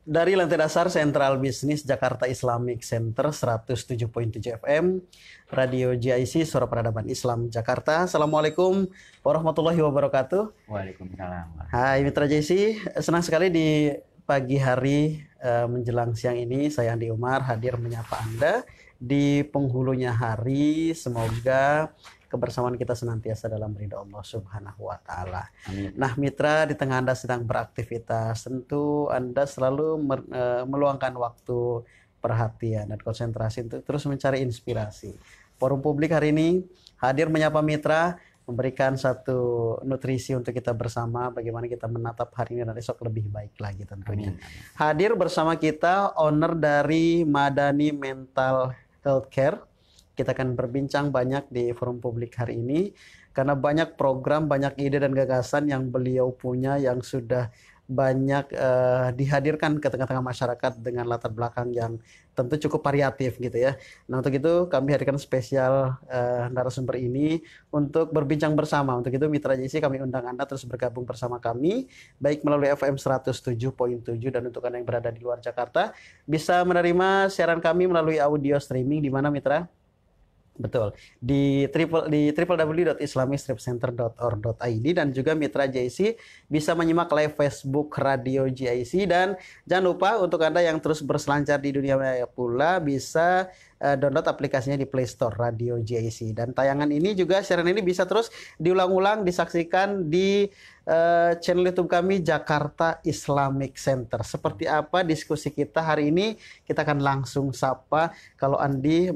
Dari lantai dasar Sentral Bisnis Jakarta Islamic Center 107.7 FM, Radio GIC Suara Peradaban Islam Jakarta. Assalamualaikum warahmatullahi wabarakatuh. Waalaikumsalam. Hai Mitra JIC, senang sekali di pagi hari menjelang siang ini saya Andi Umar hadir menyapa Anda di penghulunya hari. Semoga kebersamaan kita senantiasa dalam ridha Allah Subhanahu wa Ta'ala. Nah, Mitra, di tengah Anda sedang beraktivitas, tentu Anda selalu meluangkan waktu, perhatian, dan konsentrasi untuk terus mencari inspirasi. Forum Publik hari ini hadir menyapa Mitra, memberikan satu nutrisi untuk kita bersama, bagaimana kita menatap hari ini dan esok lebih baik lagi tentunya. Hadir bersama kita owner dari Madani Mental Healthcare. Kita akan berbincang banyak di forum publik hari ini karena banyak program, banyak ide dan gagasan yang beliau punya yang sudah banyak dihadirkan ke tengah-tengah masyarakat dengan latar belakang yang tentu cukup variatif gitu ya. Nah, untuk itu kami hadirkan spesial narasumber ini untuk berbincang bersama. Untuk itu Mitra JC kami undang Anda terus bergabung bersama kami baik melalui FM 107.7 dan untuk Anda yang berada di luar Jakarta bisa menerima siaran kami melalui audio streaming di mana Mitra? Betul, di www.islamistripcenter.or.id dan juga Mitra JIC bisa menyimak live Facebook Radio JIC dan jangan lupa untuk Anda yang terus berselancar di dunia maya pula bisa download aplikasinya di Play Store Radio JIC dan tayangan ini juga siaran ini bisa terus diulang-ulang disaksikan di channel YouTube kami Jakarta Islamic Center. Seperti apa diskusi kita hari ini? Kita akan langsung sapa kalau Andi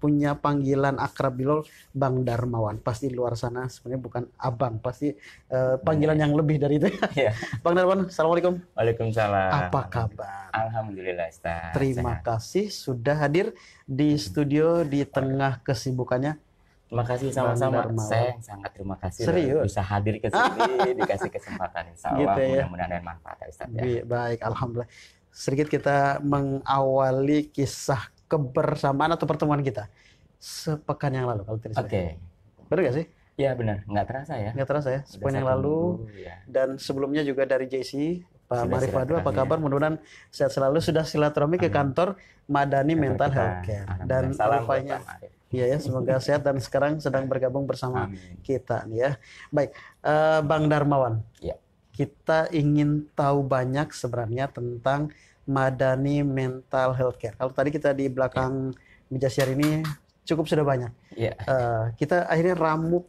punya panggilan akrab bilol Bang Darmawan. Pasti di luar sana sebenarnya bukan Abang, pasti panggilan yang lebih dari itu. Ya. Bang Darmawan, assalamualaikum. Waalaikumsalam. Apa kabar? Alhamdulillah, Ustaz. Terima kasih sudah hadir di studio di tengah kesibukannya. Terima kasih sama-sama. Saya sangat terima kasih bisa hadir ke sini, dikasih kesempatan. Insya Allah gitu ya. Mudah-mudahan ada manfaat Ustaz ya. Baik, alhamdulillah. Sedikit kita mengawali kisah kebersamaan atau pertemuan kita sepekan yang lalu kalau tidak salah. Oke. Benar nggak sih? Iya benar, nggak terasa ya. Nggak terasa ya, sepekan yang lalu. Ya. Dan sebelumnya juga dari JC, Pak Marif Fadu, apa kabar? Ya. Mudah-mudahan sehat selalu. Sudah silaturahmi ke kantor Madani Mental Healthcare. Dan rupanya iya ya, semoga sehat dan sekarang sedang bergabung bersama kita nih ya. Baik, Bang Darmawan. Ya. Kita ingin tahu banyak sebenarnya tentang Madani Mental Healthcare. Kalau tadi kita di belakang meja siar ini cukup sudah banyak. Yeah. Kita akhirnya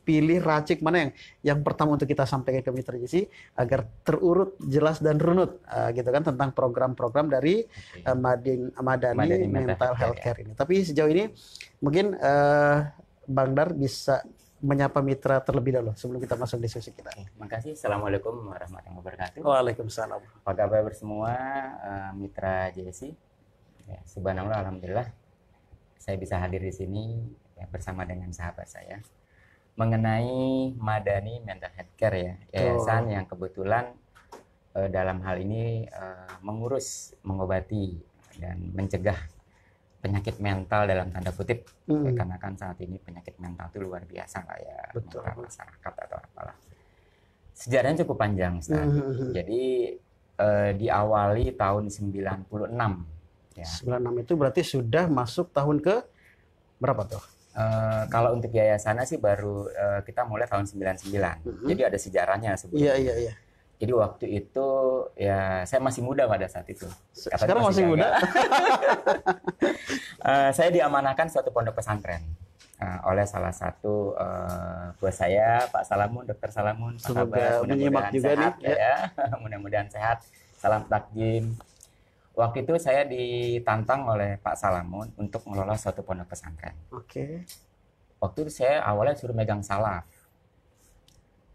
pilih racik mana yang pertama untuk kita sampaikan ke Mitra JC agar terurut, jelas dan runut gitu kan tentang program-program dari Madani Mental Healthcare ini. Tapi sejauh ini mungkin Bang Dar bisa menyapa Mitra terlebih dahulu sebelum kita masuk diskusi kita. Terima kasih. Assalamualaikum warahmatullahi wabarakatuh. Waalaikumsalam. Apa kabar semua Mitra JC? Ya, subhanallah, alhamdulillah. Saya bisa hadir di sini ya, bersama dengan sahabat saya mengenai Madani Mental Healthcare ya, yayasan yang kebetulan dalam hal ini mengobati dan mencegah penyakit mental dalam tanda kutip ya, karena kan saat ini penyakit mental itu luar biasa lah ya. Betul. Masyarakat atau apalah. Sejarahnya cukup panjang, Ustaz. Jadi diawali tahun 96. Ya. 96 itu berarti sudah masuk tahun ke berapa tuh? Kalau untuk yayasannya sih baru kita mulai tahun 99. Jadi ada sejarahnya sebelumnya. Iya. Jadi waktu itu ya saya masih muda pada saat itu. Sekarang masih muda. Saya diamanahkan suatu pondok pesantren oleh salah satu bos saya, Pak Salamun, Dr. Salamun. Semoga menyimak juga sehat, nih. Ya. Mudah-mudahan sehat. Salam takjim. Waktu itu saya ditantang oleh Pak Salamun untuk mengelola suatu pondok pesantren. Oke. Waktu itu saya awalnya suruh megang salaf.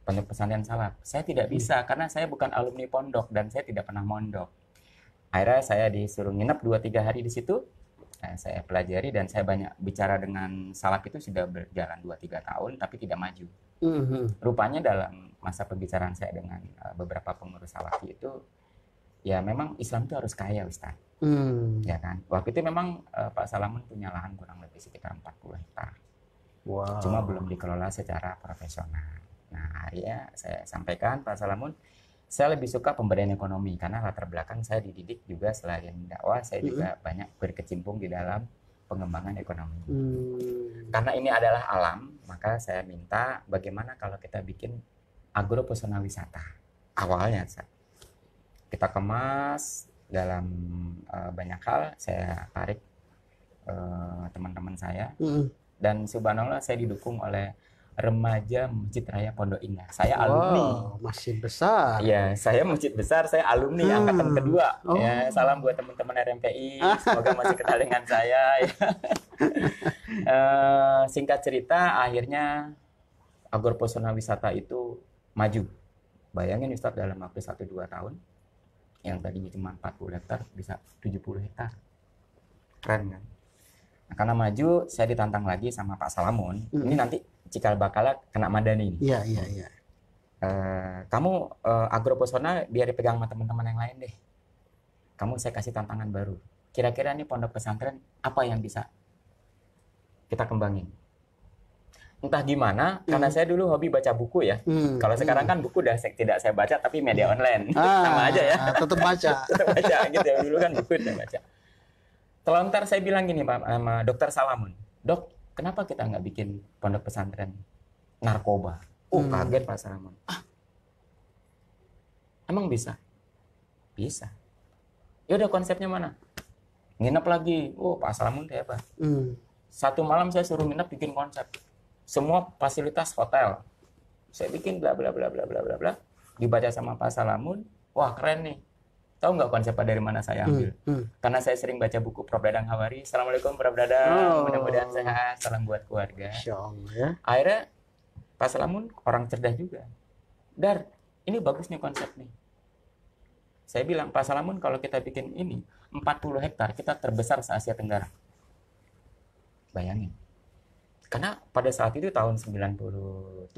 Pondok pesantren salaf. Saya tidak bisa karena saya bukan alumni pondok dan saya tidak pernah mondok. Akhirnya saya disuruh nginep 2-3 hari di situ. Saya pelajari dan saya banyak bicara dengan salaf itu sudah berjalan 2-3 tahun tapi tidak maju. Rupanya dalam masa pembicaraan saya dengan beberapa pengurus salafi itu ya memang Islam itu harus kaya, Ustaz. Ya kan? Waktu itu memang Pak Salamun punya lahan kurang lebih sekitar 40 hektar. Wow. Cuma belum dikelola secara profesional. Nah, akhirnya saya sampaikan Pak Salamun, Saya lebih suka pemberdayaan ekonomi karena latar belakang saya dididik juga selain dakwah, saya juga banyak berkecimpung di dalam pengembangan ekonomi. Karena ini adalah alam, maka saya minta bagaimana kalau kita bikin agropesona wisata. Awalnya kita kemas dalam banyak hal, saya tarik teman-teman saya, dan subhanallah saya didukung oleh remaja Masjid Raya Pondok Indah. Saya alumni. Masjid besar. Ya, saya masjid besar, saya alumni angkatan kedua. Ya, salam buat teman-teman RMPI, semoga masih kenal dengan saya. Ya. Singkat cerita, akhirnya agropesona wisata itu maju. Bayangin Ustadz, dalam waktu 1-2 tahun, yang tadinya cuma 40 hektar bisa 70 hektar. Keren kan? Nah, karena maju, saya ditantang lagi sama Pak Salamun. Ini nanti cikal bakal kena Madani. Iya, iya, iya. Kamu agropesona biar dipegang sama teman-teman yang lain deh. Kamu saya kasih tantangan baru. Kira-kira nih pondok pesantren apa yang bisa kita kembangin? Entah gimana, karena saya dulu hobi baca buku ya. Kalau sekarang kan buku udah tidak saya baca, tapi media online. Sama aja ya. Tetap baca. Tetap baca gitu ya. Dulu kan buku udah baca. Telontar saya bilang gini Pak, sama Dokter Salamun. Dok, kenapa kita nggak bikin pondok pesantren narkoba? Kaget Pak Salamun. Emang bisa? Bisa. Ya udah, konsepnya mana? Nginep lagi. Pak Salamun hebat. Satu malam saya suruh nginep bikin konsep. Semua fasilitas hotel. Saya bikin bla bla bla bla bla bla bla. Dibaca sama Pak Salamun. Wah, keren nih. Tahu nggak konsepnya dari mana saya ambil? Karena saya sering baca buku Prof. Dadang Hawari. Assalamualaikum Prof. Dadang. Mudah-mudahan sehat. Salam buat keluarga. Ya. Akhirnya Pak Salamun orang cerdas juga. Dar, ini bagus nih konsep nih. Saya bilang, Pak Salamun, kalau kita bikin ini 40 hektar, kita terbesar se-Asia Tenggara. Bayangin. Karena pada saat itu tahun 97,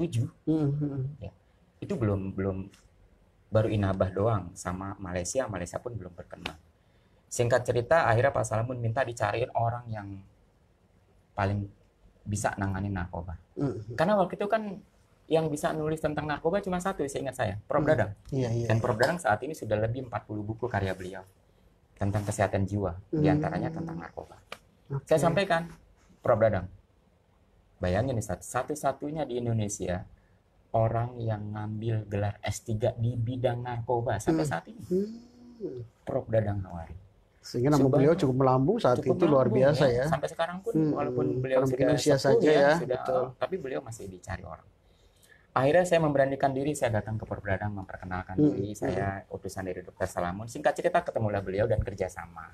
ya, itu belum baru Inabah doang, sama Malaysia pun belum berkembang. Singkat cerita, akhirnya Pak Salamun minta dicariin orang yang paling bisa nanganin narkoba. Karena waktu itu kan yang bisa nulis tentang narkoba cuma satu, seingat saya, Prof. Dadang. Dan Prof. Dadang saat ini sudah lebih 40 buku karya beliau tentang kesehatan jiwa, diantaranya tentang narkoba. Saya sampaikan, Prof. Dadang, bayangin nih, satu-satunya di Indonesia orang yang ngambil gelar S3 di bidang narkoba sampai saat ini, Prof. Dadang Hawari. Sehingga nama beliau cukup melambung saat itu, luar biasa ya. Sampai sekarang pun walaupun beliau sudah sepuh ya, tapi beliau masih dicari orang. Akhirnya saya memberanikan diri, saya datang ke Prof. Dadang memperkenalkan diri, saya utusan dari Dokter Salamun. Singkat cerita ketemulah beliau dan kerjasama.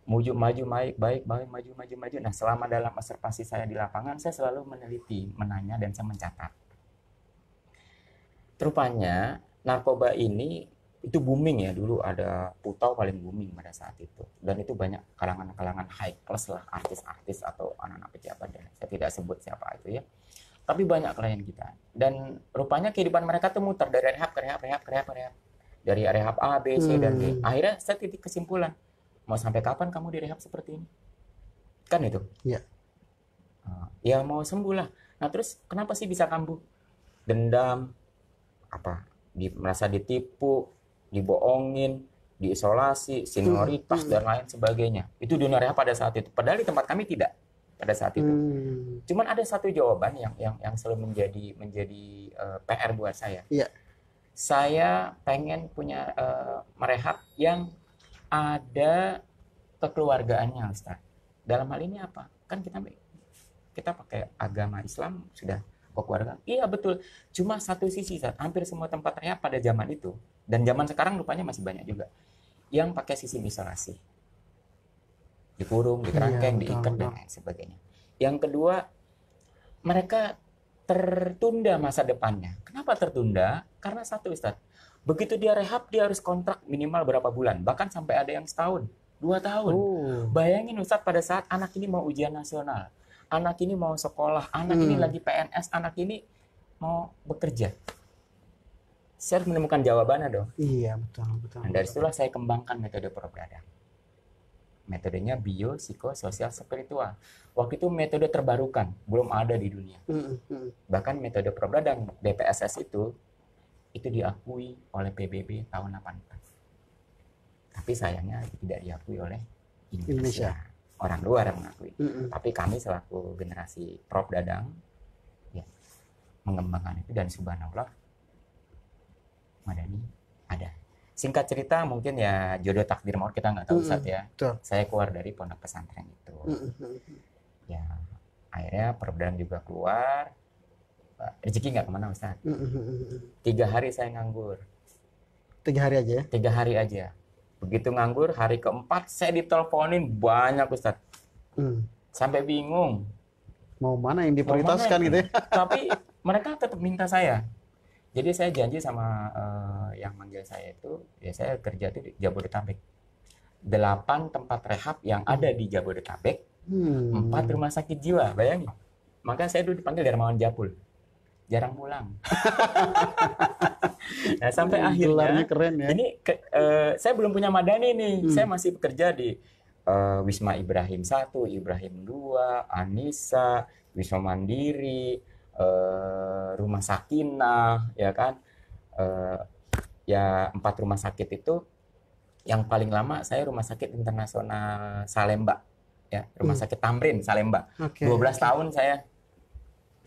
Maju baik, maju. Nah, selama dalam observasi saya di lapangan, saya selalu meneliti, menanya, dan saya mencatat. Rupanya narkoba ini itu booming ya, dulu ada Putau paling booming pada saat itu, dan itu banyak kalangan-kalangan high class lah, artis-artis atau anak-anak pejabat, dan saya tidak sebut siapa itu ya, tapi banyak klien kita. Dan rupanya kehidupan mereka tuh muter dari rehab ke rehab, dari rehab A, B, C, dan D. Akhirnya saya titik kesimpulan, mau sampai kapan kamu direhab seperti ini? Kan itu. Iya. Ya mau sembuh lah. Nah terus kenapa sih bisa kambuh? Dendam, merasa ditipu, dibohongin, diisolasi, senioritas dan lain sebagainya. Itu dunia rehab pada saat itu. Padahal di tempat kami tidak pada saat itu. Cuman ada satu jawaban yang selalu menjadi PR buat saya. Iya. Saya pengen punya merehab yang ada kekeluargaannya, Ustaz. Dalam hal ini apa? Kan kita pakai agama Islam sudah keluarga. Iya betul. Cuma satu sisi, Ustaz. Hampir semua tempat rehab pada zaman itu dan zaman sekarang rupanya masih banyak juga yang pakai sistem isolasi. Dikurung, dikerangkeng, diikat dan lain sebagainya. Yang kedua, mereka tertunda masa depannya. Kenapa tertunda? Karena satu, Ustaz. Begitu dia rehab, dia harus kontrak minimal berapa bulan. Bahkan sampai ada yang setahun, 2 tahun. Bayangin Ustadz, pada saat anak ini mau ujian nasional, anak ini mau sekolah, anak ini lagi PNS, anak ini mau bekerja. Saya harus menemukan jawabannya dong. Iya, betul. Nah, dari situlah saya kembangkan metode Prof. Dadang. Metodenya biopsikososial spiritual. Waktu itu metode terbarukan, belum ada di dunia. Bahkan metode Prof. Dadang, BPSS itu, itu diakui oleh PBB tahun 84. Tapi sayangnya tidak diakui oleh Indonesia. Orang luar yang mengakui. Tapi kami selaku generasi Prof Dadang ya mengembangkan itu, dan subhanallah Madani ada. Singkat cerita mungkin ya jodoh takdir maut kita nggak tahu Ustadz ya. Saya keluar dari pondok pesantren itu. Ya akhirnya Prof Dadang juga keluar. Rezeki nggak kemana Ustadz. 3 hari saya nganggur. 3 hari aja ya? 3 hari aja. Begitu nganggur, hari keempat saya diteleponin banyak Ustadz. Sampai bingung. Mau mana yang diprioritaskan gitu ya? Tapi mereka tetap minta saya. Jadi saya janji sama yang manggil saya itu, ya saya kerja itu di Jabodetabek. 8 tempat rehab yang ada di Jabodetabek, 4 rumah sakit jiwa, bayangin. Maka saya dulu dipanggil Darmawan Japul. Jarang pulang. Nah, sampai akhirnya keren ya. Ini saya belum punya Madani nih. Saya masih bekerja di Wisma Ibrahim 1, Ibrahim 2, Anissa, Wisma Mandiri, Rumah Sakinah, ya kan. Ya 4 rumah sakit itu yang paling lama saya Rumah Sakit Internasional Salemba, ya, Rumah Sakit Tamrin Salemba. 12 tahun saya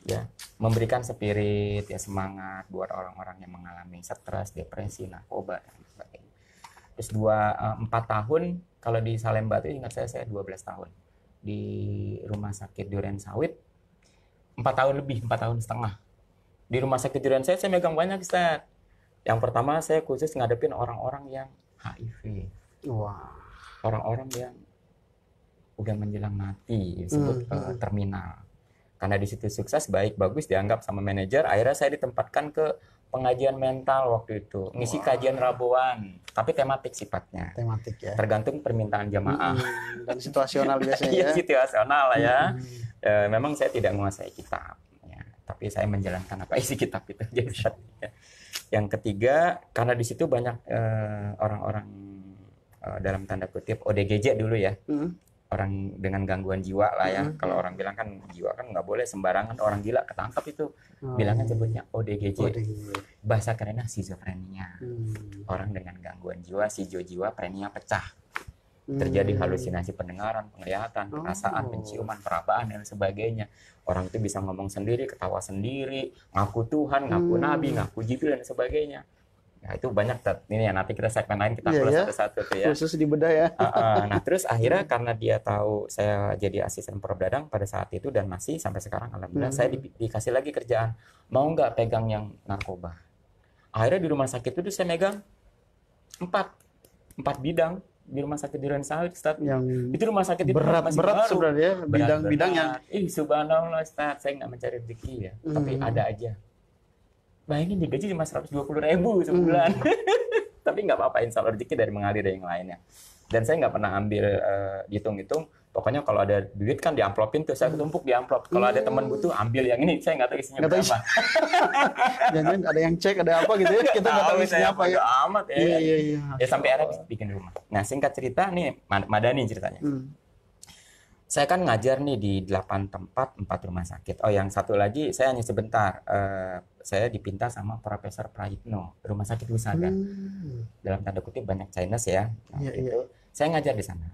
ya memberikan spirit, ya semangat buat orang-orang yang mengalami stres, depresi, narkoba dan sebagainya. Terus 4 tahun kalau di Salemba itu ingat saya 12 tahun. Di Rumah Sakit Duren Sawit 4 tahun lebih, 4 tahun setengah. Di Rumah Sakit Duren Sawit saya megang banyak Ustaz. Yang pertama saya khusus ngadepin orang-orang yang HIV. Wah. Orang-orang yang udah menjelang mati, disebut terminal. Karena di situ sukses, baik, bagus, dianggap sama manajer. Akhirnya saya ditempatkan ke pengajian mental waktu itu. Ngisi kajian rabuan, tapi tematik sifatnya. Tematik ya. Tergantung permintaan jamaah. Dan situasional biasanya Iya, ya. situasional lah ya. Memang saya tidak menguasai kitab. Ya. Tapi saya menjalankan apa isi kitab itu. Yang ketiga, karena di situ banyak orang-orang dalam tanda kutip ODGJ dulu ya. Orang dengan gangguan jiwa lah ya. Kalau orang bilang kan jiwa kan nggak boleh sembarangan, orang gila ketangkap itu. Bilangnya sebutnya ODGJ. Bahasa kerennya schizophrenia. Orang dengan gangguan jiwa, jiwa prenia pecah. Terjadi halusinasi pendengaran, penglihatan, perasaan, penciuman, perabaan dan sebagainya. Orang itu bisa ngomong sendiri, ketawa sendiri, ngaku Tuhan, ngaku Nabi, ngaku Jibril dan sebagainya. Nah, itu banyak ini ya, nanti kita segmen lain kita kulas satu-satu tuh ya. Khusus di bedah ya. Nah, terus akhirnya karena dia tahu saya jadi asisten Prof Dadang pada saat itu dan masih sampai sekarang alhamdulillah saya dikasih lagi kerjaan. Mau nggak pegang yang narkoba? Akhirnya di rumah sakit itu saya megang 4 bidang di Rumah Sakit Duren Sawit, Ustaz. Itu rumah sakit itu berat sebenarnya bidang-bidang yang subhanallah Ustaz, saya nggak mencari rezeki ya, tapi ada aja. Bayangin digaji cuma 120.000 sebulan. Tapi nggak apa-apa, insya Allah rezeki dari mengalir dari yang lainnya. Dan saya nggak pernah ambil hitung-hitung. Pokoknya kalau ada duit kan diamplopin tuh, saya tumpuk di amplop. Kalau ada teman butuh ambil yang ini, saya nggak tahu isinya berapa. Jangan ada yang cek, ada apa gitu ya, kita nggak tahu isinya apa ya. Amat ya. Iya. Ya sampai akhirnya bikin rumah. Nah singkat cerita nih, Madani ceritanya. Saya kan ngajar nih di 8 tempat, 4 rumah sakit. Oh yang satu lagi, saya hanya sebentar. Saya dipinta sama Profesor Prayitno, Rumah Sakit Husada. Dalam tanda kutip banyak Chinese ya. Nah, itu saya ngajar di sana.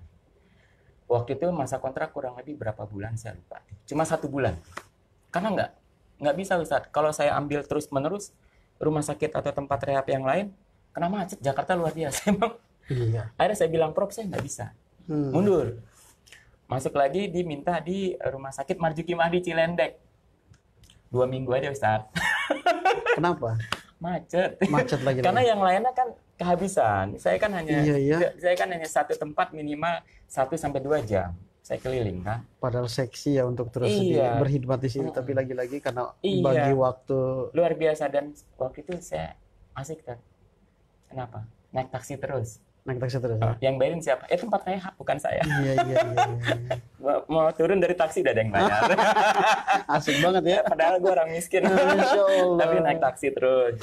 Waktu itu masa kontrak kurang lebih berapa bulan saya lupa. Cuma 1 bulan. Karena nggak bisa Ustaz. Kalau saya ambil terus-menerus rumah sakit atau tempat rehab yang lain, kena macet. Jakarta luar biasa emang. Akhirnya saya bilang, Prof saya nggak bisa. Mundur. Masuk lagi diminta di Rumah Sakit Marzuki Mahdi Cilendek. 2 minggu aja Ustaz. Kenapa? Macet lagi. Karena yang lainnya kan kehabisan. Saya kan hanya satu tempat minimal 1-2 jam. Saya keliling kan. Padahal seksi ya untuk terus berkhidmat di sini, tapi lagi-lagi karena bagi waktu luar biasa. Dan waktu itu saya asik kan. Kenapa? Naik taksi terus. Yang bayarin siapa? Tempat rehab bukan saya. Iya. Mau turun dari taksi udah ada yang bayar. Asik banget ya. Padahal gue orang miskin. Tapi naik taksi terus.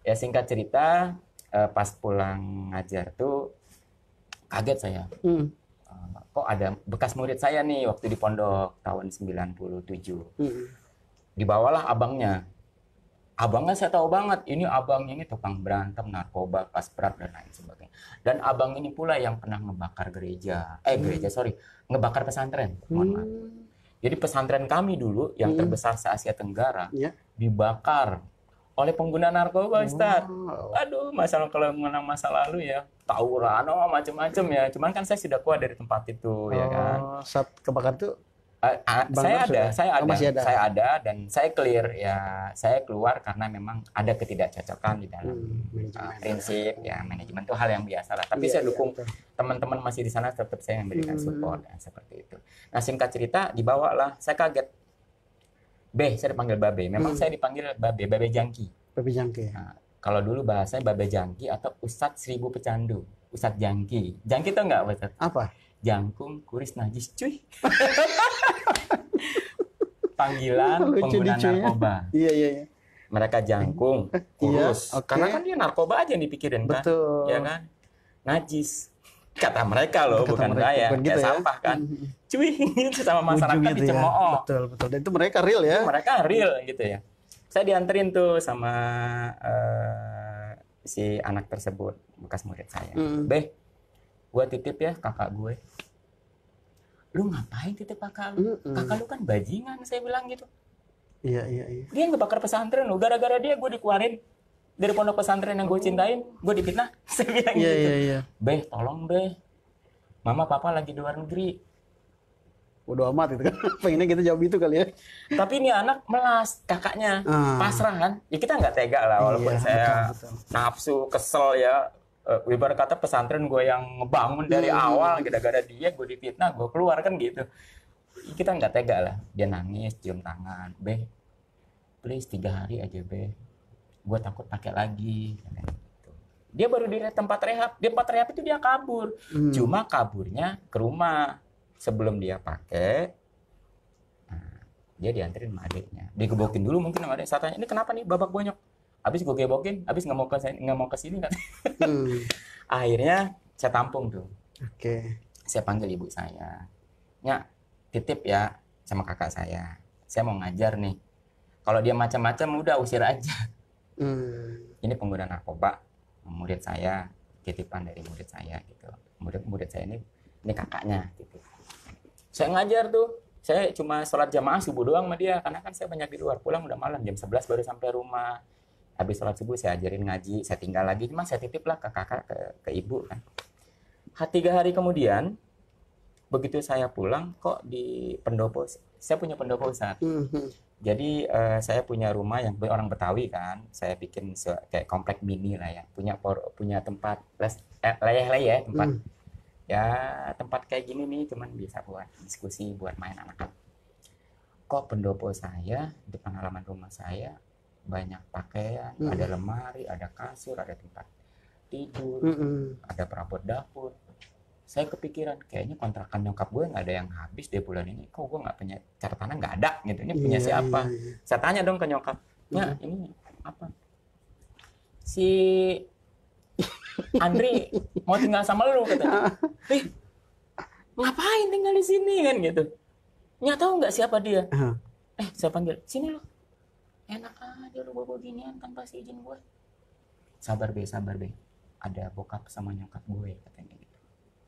Ya singkat cerita, pas pulang ngajar tuh kaget saya. Kok ada bekas murid saya nih waktu di pondok tahun 97. Dibawalah abangnya. Abangnya saya tahu banget, ini abang ini tukang berantem, narkoba, pas berat dan lain sebagainya. Dan abang ini pula yang pernah ngebakar gereja, ngebakar pesantren, mohon maaf. Jadi pesantren kami dulu yang terbesar se-Asia Tenggara Ya. dibakar oleh pengguna narkoba, Ustaz. Wow. Aduh, masalah kalau mengenang masa lalu ya, tawuran, macam-macam ya. Cuman kan saya sudah keluar dari tempat itu, ya kan. Oh, saat kebakar tuh Bang Saya Nur ada, sudah? Oh, masih ada. saya ada dan saya clear ya. Saya keluar karena memang ada ketidakcocokan di dalam Manajemen. prinsip ya, manajemen itu hal yang biasa lah. Tapi Iya, saya iya, dukung betul. teman-teman masih di sana, tetap saya memberikan support ya, seperti itu. Nah, singkat cerita dibawalah, saya kaget. Saya dipanggil Babe. Memang saya dipanggil Babe Jangki. Babi jangki. Nah, kalau dulu bahasanya Babe Jangki atau Ustadz Seribu Pecandu. Ustadz Jangki. Jangki tau nggak, Ustadz? Apa? Jangkung, kuris, najis, cuy. Panggilan Lucu pengguna dicunya. narkoba. Iya, iya, iya. Mereka jangkung, kurus. Iya, oke. Karena kan dia narkoba aja yang dipikirin kan. Betul. Ya kan? Najis. Kata mereka loh, Kata bukan mereka, saya. bukan gitu Kayak ya. sampah kan. Cuy, itu sama masyarakat Ujung gitu ya. dicemooh. Betul, betul. Dan itu mereka real ya. Mereka real gitu ya. Saya dianterin tuh sama si anak tersebut, bekas murid saya. Beh, gua titip ya kakak gue. Lu ngapain titip kakak lu? Kakak lu kan bajingan, saya bilang gitu. Iya, iya, iya. Dia ngebakar pesantren lu, gara-gara dia gue dikeluarin dari pondok pesantren yang gue cintain, gue difitnah. Saya bilang Iya, gitu. iya, iya. Beh, tolong beh. Mama papa lagi di luar negeri. Bodo amat itu kan. Pengennya kita jawab itu kali ya. Tapi ini anak melas, kakaknya pasrah kan. Ya kita nggak tega lah, walaupun Iya, saya betul. nafsu, kesel ya. Ibarat kata pesantren gue yang ngebangun dari awal, gara-gara dia gue difitnah, gue keluar kan gitu. Kita nggak tega lah. Dia nangis, cium tangan. Beh, please 3 hari aja beh. Gue takut pakai lagi. Dia baru di tempat rehab. Di tempat rehab itu dia kabur. Cuma kaburnya ke rumah. Sebelum dia pakai, nah, dia dianterin sama adiknya. Digebokin dulu mungkin sama adik. Saya tanya, ini kenapa nih babak bonyok? Habis gue gebokin, habis nggak mau ke sini kan. Akhirnya saya tampung tuh. Oke. Saya panggil ibu saya. Nyak, titip ya sama kakak saya. Saya mau ngajar nih. Kalau dia macam-macam udah usir aja. Ini pengguna narkoba, murid saya, titipan dari murid saya gitu. Murid saya ini kakaknya gitu. Saya ngajar tuh. Saya cuma sholat jamaah subuh doang sama dia karena kan saya banyak di luar. Pulang udah malam jam 11 baru sampai rumah. Habis sholat subuh saya ajarin ngaji, saya tinggal lagi, cuma saya titip lah ke kakak, ke ibu kan. 3 hari kemudian, begitu saya pulang, kok di pendopo, saya punya pendopo Ustaz. Jadi saya punya rumah yang orang Betawi kan, saya bikin kayak komplek mini lah ya, punya tempat leyeh-leyeh, tempat ya tempat kayak gini nih, cuman bisa buat diskusi, buat main anak-anak. Kok pendopo saya, depan halaman rumah saya, banyak pakaian, ada lemari, ada kasur, ada tempat tidur, ada perabot dapur. Saya kepikiran, kayaknya kontrakan nyokap gue nggak ada yang habis deh bulan ini. Kok gue nggak punya catatannya, nggak ada gitu. Ini punya siapa? Saya tanya dong ke nyokap, ya ini apa? Si Andri mau tinggal sama lu katanya. Ngapain tinggal di sini kan gitu? Nyak tahu nggak siapa dia? Saya panggil, sini lu. Enak aja lu bawa ginian tanpa izin gue. Sabar be. Ada bokap sama nyokap gue katanya gitu.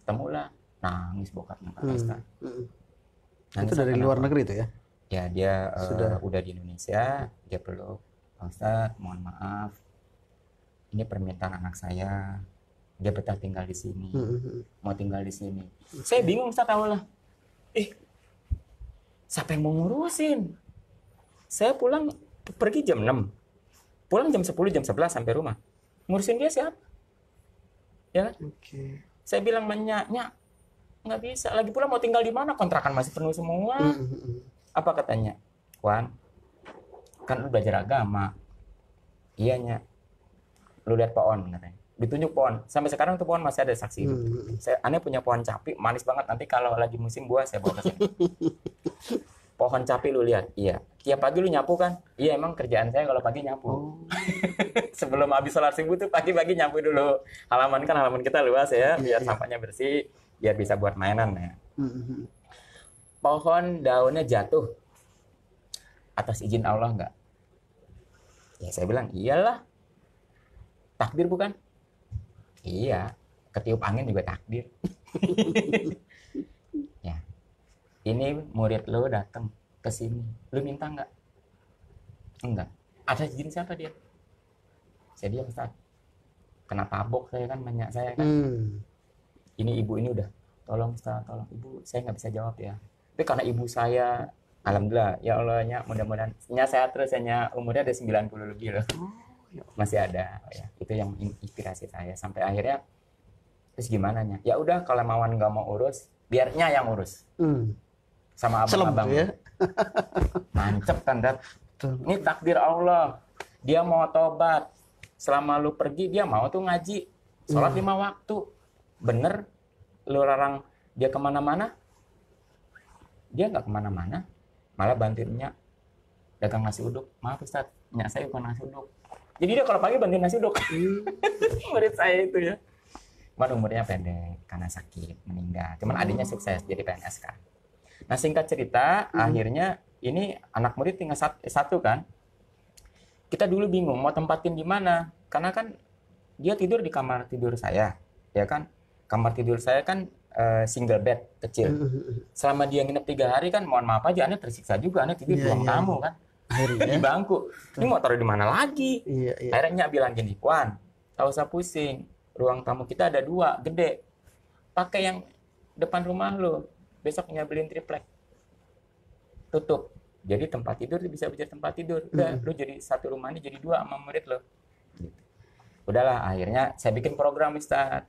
Ketemulah, nangis bokapnya Pak Asta. Itu dari luar negeri itu ya? Ya dia udah di Indonesia, dia peluk, Pak Ustadz, mohon maaf, ini permintaan anak saya, dia betah tinggal di sini, mau tinggal di sini. Saya bingung Ustadz awalnya, siapa yang mau ngurusin? Saya pulang pergi jam 6, pulang jam 10, jam 11 sampai rumah, ngurusin dia siapa? Ya, saya bilang Nyak, nggak bisa. Lagi pula mau tinggal di mana? Kontrakan masih penuh semua. Apa katanya? Wan, kan lu belajar agama. Iya Nyak. Lu lihat pohon katanya. Ditunjuk pohon. Sampai sekarang tuh pohon masih ada saksi hidup. Aneh punya pohon capi, manis banget. Nanti kalau lagi musim buah saya bawa ke sini. Pohon capi lu lihat. Iya. Tiap pagi lu nyapu kan? Iya, emang kerjaan saya kalau pagi nyapu. Sebelum habis sholat subuh tuh pagi-pagi nyapu dulu. Halaman kita luas ya, biar sampahnya bersih, biar bisa buat mainan ya. Pohon daunnya jatuh atas izin Allah enggak? Ya saya bilang, iyalah, takdir bukan? Iya, ketiup angin juga takdir. Ya, ini murid lo datang ke sini, lo minta nggak? Enggak. Ada izin siapa dia? Saya diam, Ustaz. Kena tabok saya kan, banyak saya kan. Ini ibu ini udah, tolong Ustaz, tolong ibu, saya nggak bisa jawab ya. Tapi karena ibu saya, alhamdulillah, ya Allahnya, mudah-mudahan, saya terus, umurnya ada 90 lebih loh. Masih ada ya, itu yang inspirasi saya sampai akhirnya. Terus gimana nya, ya udah kalau Mawan nggak mau urus, biarnya yang urus sama abang-abang ya. Nancep kan, Dat. Ini takdir Allah, dia mau tobat, selama lu pergi dia mau tuh ngaji, sholat 5 waktu, bener lu larang dia kemana-mana, dia nggak kemana-mana, malah bantuinnya dagang nasi uduk. Maaf Ustaz, nyak saya bukan nasi uduk. Jadi dia kalau pagi bantuin nasi uduk. Murid saya itu ya. Cuman umurnya pendek karena sakit, meninggal. Cuman adiknya sukses jadi PNS kan. Nah singkat cerita, akhirnya ini anak murid tinggal satu kan. Kita dulu bingung mau tempatin di mana. Karena kan dia tidur di kamar tidur saya, ya kan. Kamar tidur saya kan single bed kecil. Selama dia nginep 3 hari kan, mohon maaf aja, Anda tersiksa juga. Anda tidur di ruang tamu kan. Di bangku. Ini mau taruh di mana lagi? Akhirnya bilang gini, Wan, tak usah pusing. Ruang tamu kita ada 2, gede. Pakai yang depan rumah lo. Besok nyabelin triplek. Tutup. Jadi tempat tidur bisa jadi tempat tidur. Udah, lo jadi satu rumah ini jadi 2 sama murid lo. Gitu. Udahlah, akhirnya saya bikin program, Ustaz.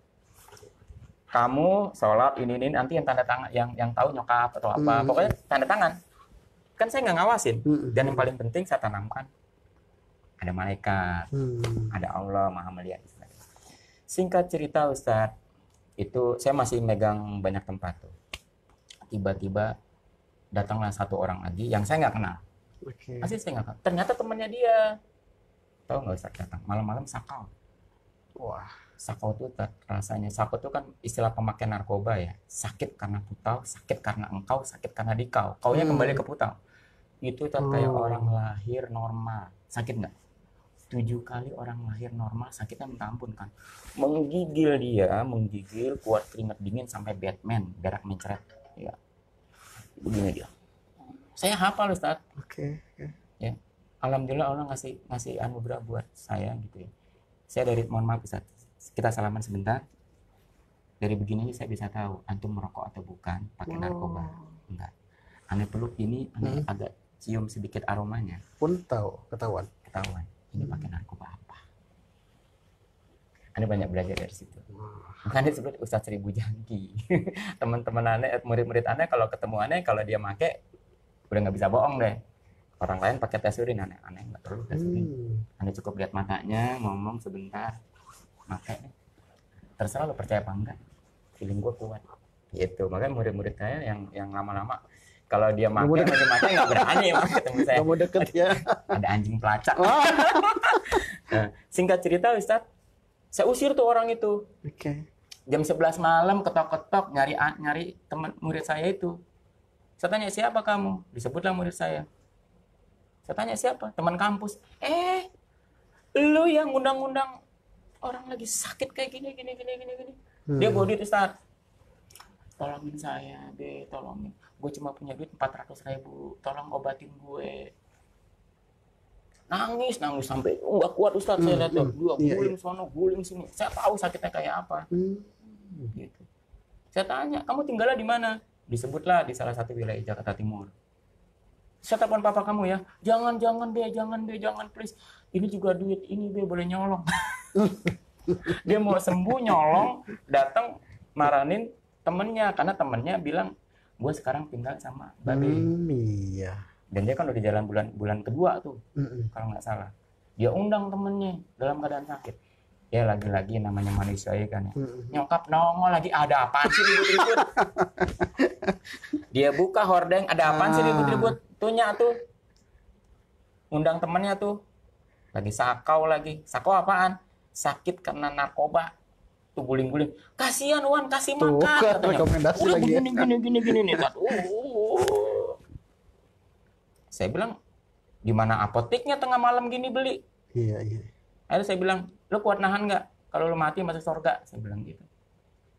Kamu sholat ini nanti yang tanda tangan, yang tahu nyokap atau apa. Pokoknya tanda tangan. Kan saya nggak ngawasin. Dan yang paling penting saya tanamkan ada malaikat, ada Allah Maha melihat. Singkat cerita Ustadz, itu saya masih megang banyak tempat tuh. Tiba-tiba datanglah satu orang lagi yang saya nggak kenal. Masih saya nggak kenal. Ternyata temannya dia. Tahu nggak Ustadz, datang malam-malam sakau. Wah, sakau tuh rasanya. Sakau tuh kan istilah pemakai narkoba ya. Sakit karena putau, sakit karena engkau, sakit karena dikau. Kaunya kembali ke putau. Itu kayak orang lahir normal. Sakit nggak? 7 kali orang lahir normal, sakitnya minta ampun kan. Menggigil dia, kuat keringat dingin sampai Batman, berak mencret. Ya. Begini dia. Saya hafal Ustaz. Ya. Alhamdulillah Allah ngasih anugerah buat saya gitu ya. Saya mohon maaf Ustaz, kita salaman sebentar. Dari begini saya bisa tahu antum merokok atau bukan, pakai narkoba. Enggak. Aneh peluk ini, aneh agak cium sedikit aromanya. Pun ketahuan. Ini pakai narkoba apa? Aneh banyak belajar dari situ. Makanya disebut Ustaz Seribu Jangki. Teman-teman aneh, murid-murid aneh kalau ketemu aneh, kalau dia make, udah nggak bisa bohong deh. Orang lain pakai tes urin, aneh nggak perlu tes urin. Aneh cukup lihat matanya, ngomong sebentar, make. Terserah lo percaya apa enggak. Feeling gue kuat. Gitu. Makanya murid-murid saya yang lama-lama kalau dia makai macam-macam nggak berani ketemu saya. Kamu deket ya. Ada anjing pelacak. Nah, singkat cerita Ustaz, saya usir tuh orang itu. Jam 11 malam ketok-ketok nyari teman murid saya itu. Saya tanya siapa kamu? Disebutlah murid saya. Saya tanya siapa? Teman kampus. Lu yang undang-undang orang lagi sakit kayak gini. Dia bawa duit Ustaz. Tolongin saya, tolongin. Gue cuma punya duit 400.000, tolong obatin gue. Nangis sampai nggak kuat Ustaz. Saya lihat tuh, guling sono, guling sini. Saya tahu sakitnya kayak apa. Gitu. Saya tanya, kamu tinggalnya di mana? Disebutlah di salah satu wilayah Jakarta Timur. Saya telepon papa kamu ya. Jangan please. Ini juga duit ini boleh nyolong. Dia mau sembuh nyolong, datang maranin temennya karena temennya bilang gue sekarang tinggal sama Babe. Iya. Dan dia kan udah di jalan bulan kedua tuh, kalau nggak salah. Dia undang temennya dalam keadaan sakit. Ya lagi-lagi namanya manusia ya kan ya. Nyokap nongol lagi, ada apaan sih ribut-ribut? Dia buka hordeng, ada apaan sih ribut-ribut? Tuhnya tuh, undang temennya tuh, lagi sakau lagi. Sakau apaan? Sakit karena narkoba. Tuh guling-guling. Kasihan Wan, kasih makan. Rekomendasi lagi ya. Gini nih. Saya bilang, di mana apoteknya tengah malam gini beli? Iya, iya. Akhirnya saya bilang, lo kuat nahan nggak? Kalau lo mati masuk surga, saya bilang gitu.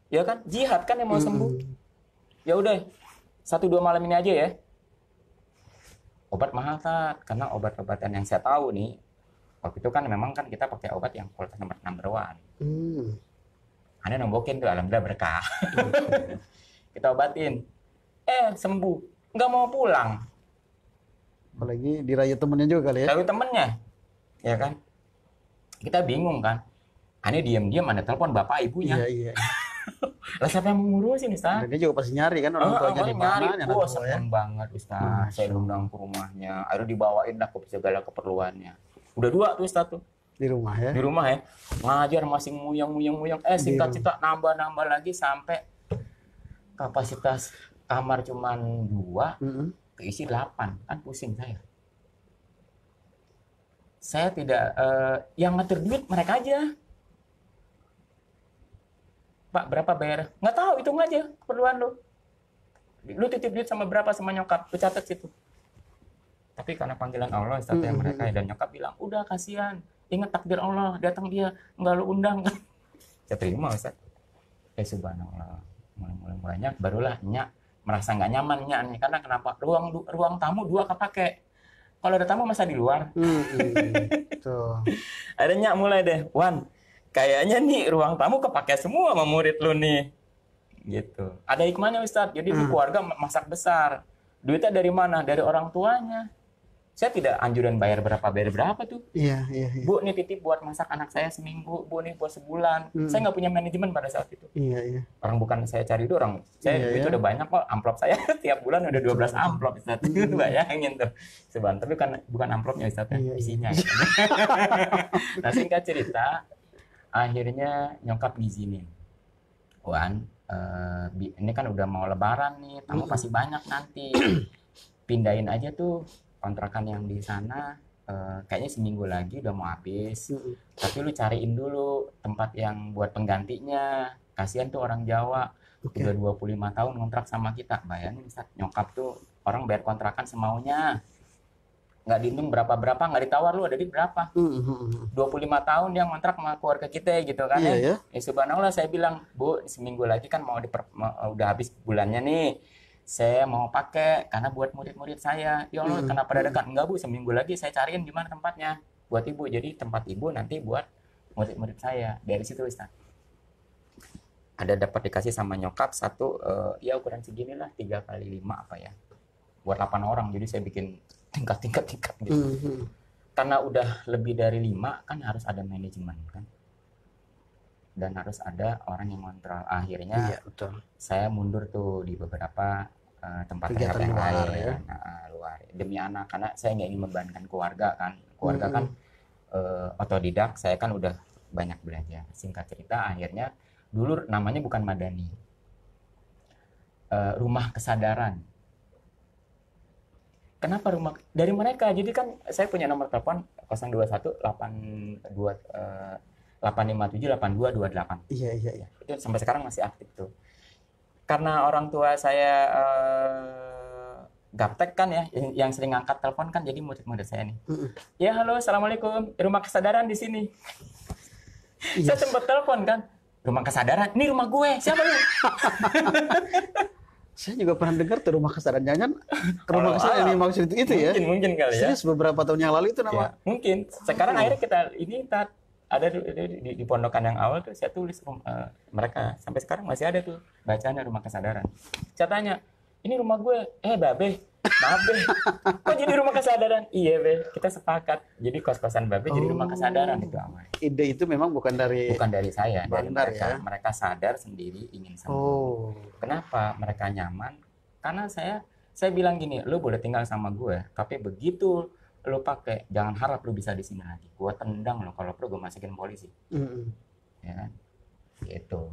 Ya kan, jihad kan yang mau sembuh. Ya udah, 1-2 malam ini aja ya. Obat mahal Tat, karena obat-obatan yang saya tahu nih, waktu itu kan memang kan kita pakai obat yang kualitas number one. Aneh nombokin tuh, alhamdulillah berkah. Kita obatin, sembuh, nggak mau pulang. Apalagi dirayu temennya juga kali ya. Lalu temennya, ya kan? Kita bingung kan. Aneh diam-diam ada telepon bapak ibunya. Iya, iya. Lah siapa yang mengurusin Ustaz? Dan dia juga pasti nyari kan orang tuanya di mana, nyari. anak tua ya. Seneng banget Ustaz. Saya undang ke rumahnya. Akhirnya dibawain lah ke segala keperluannya. Udah 2 tuh Ustaz tuh. Di rumah ya. Di rumah ya. Ngajar masih muyang. Singkat cerita nambah lagi sampai kapasitas kamar cuman 2, keisi 8. Kan pusing saya. Saya tidak, yang ngatur duit mereka aja. Pak, berapa bayar? Nggak tahu, hitung aja keperluan lu. Lu titip duit sama berapa sama nyokap, lu catat situ. Tapi karena panggilan Allah, Ustaz, yang mereka dan nyokap bilang, udah kasihan, ingat takdir Allah, datang dia, nggak lu undang. Saya terima Ustaz. Subhanallah. Mulai-mulainya barulah nyak merasa nggak nyaman nih, karena kenapa? Ruang tamu 2 kepake. Kalau ada tamu masa di luar. Tuh. Ada nyak mulai deh, Wan. Kayaknya nih ruang tamu kepake semua sama murid lu nih. Gitu. Ada hikmahnya Ustadz. Jadi di keluarga masak besar. Duitnya dari mana? Dari orang tuanya. Saya tidak anjuran bayar berapa tuh. Iya. Bu, nih titip buat masak anak saya seminggu. Bu, nih buat sebulan. Saya nggak punya manajemen pada saat itu. Iya. Orang bukan saya cari itu orang. Saya itu udah banyak kok. Amplop saya tiap bulan udah 12 amplop Ustadz. Bayangin tuh. Sebenarnya tapi kan bukan amplopnya Ustadz ya. Isinya. Nah singkat cerita, akhirnya nyokap ngizinin. Wan, ini kan udah mau lebaran nih, tamu pasti banyak nanti. Pindahin aja tuh kontrakan yang di sana, kayaknya seminggu lagi udah mau habis. Tapi lu cariin dulu tempat yang buat penggantinya. Kasihan tuh orang Jawa, udah 25 tahun kontrak sama kita. Bayangin Ustaz, nyokap tuh orang bayar kontrakan semaunya. Nggak dihitung berapa, nggak ditawar lu ada di berapa. 25 tahun dia ngontrak sama keluarga kita gitu kan ya. Subhanallah saya bilang, Bu, seminggu lagi kan udah habis bulannya nih. Saya mau pakai karena buat murid-murid saya. Ya Allah, kenapa dadakan? Enggak Bu, seminggu lagi saya cariin di mana tempatnya buat ibu. Jadi tempat ibu nanti buat murid-murid saya. Dari situ Ustaz. Ada dapat dikasih sama nyokap satu, ya ukuran segini lah, 3x5 apa ya. Buat 8 orang. Jadi saya bikin tingkat gitu. Karena udah lebih dari 5 kan harus ada manajemen kan. Dan harus ada orang yang kontrol. Akhirnya saya mundur tuh di beberapa tempat rehab yang lain, luar demi anak, karena saya nggak ingin membebankan keluarga kan. Keluarga kan otodidak, saya kan udah banyak belajar. Singkat cerita, akhirnya dulu namanya bukan Madani, rumah kesadaran. Kenapa rumah dari mereka? Jadi kan saya punya nomor telepon 021 82 857 8228. Iya. Itu sampai sekarang masih aktif tuh. Karena orang tua saya gaptek kan ya, yang sering ngangkat telepon kan jadi murid-murid saya nih. Ya halo, assalamualaikum, rumah kesadaran di sini. Saya sempat telepon kan, rumah kesadaran, ini rumah gue, siapa lu? Saya juga pernah dengar tuh rumah kesadaran, jangan rumah kesadaran yang maksud itu ya. Mungkin kali ya. Serius beberapa tahun yang lalu itu nama. Ya, mungkin. Sekarang akhirnya kita ada di pondokan yang awal tuh saya tulis mereka sampai sekarang masih ada tuh bacaannya rumah kesadaran. Saya tanya, ini rumah gue, babe, kok jadi rumah kesadaran? Iya be, kita sepakat. Jadi kos-kosan babe jadi rumah kesadaran itu aman. Ide itu memang bukan dari saya, dari mereka. Ya? Mereka sadar sendiri ingin sembuh. Kenapa mereka nyaman? Karena saya bilang gini, lu boleh tinggal sama gue, tapi begitu lo pakai, jangan harap lo bisa di sini lagi. Gua tendang lo, kalau perlu gue masukin polisi. Ya kan? Gitu.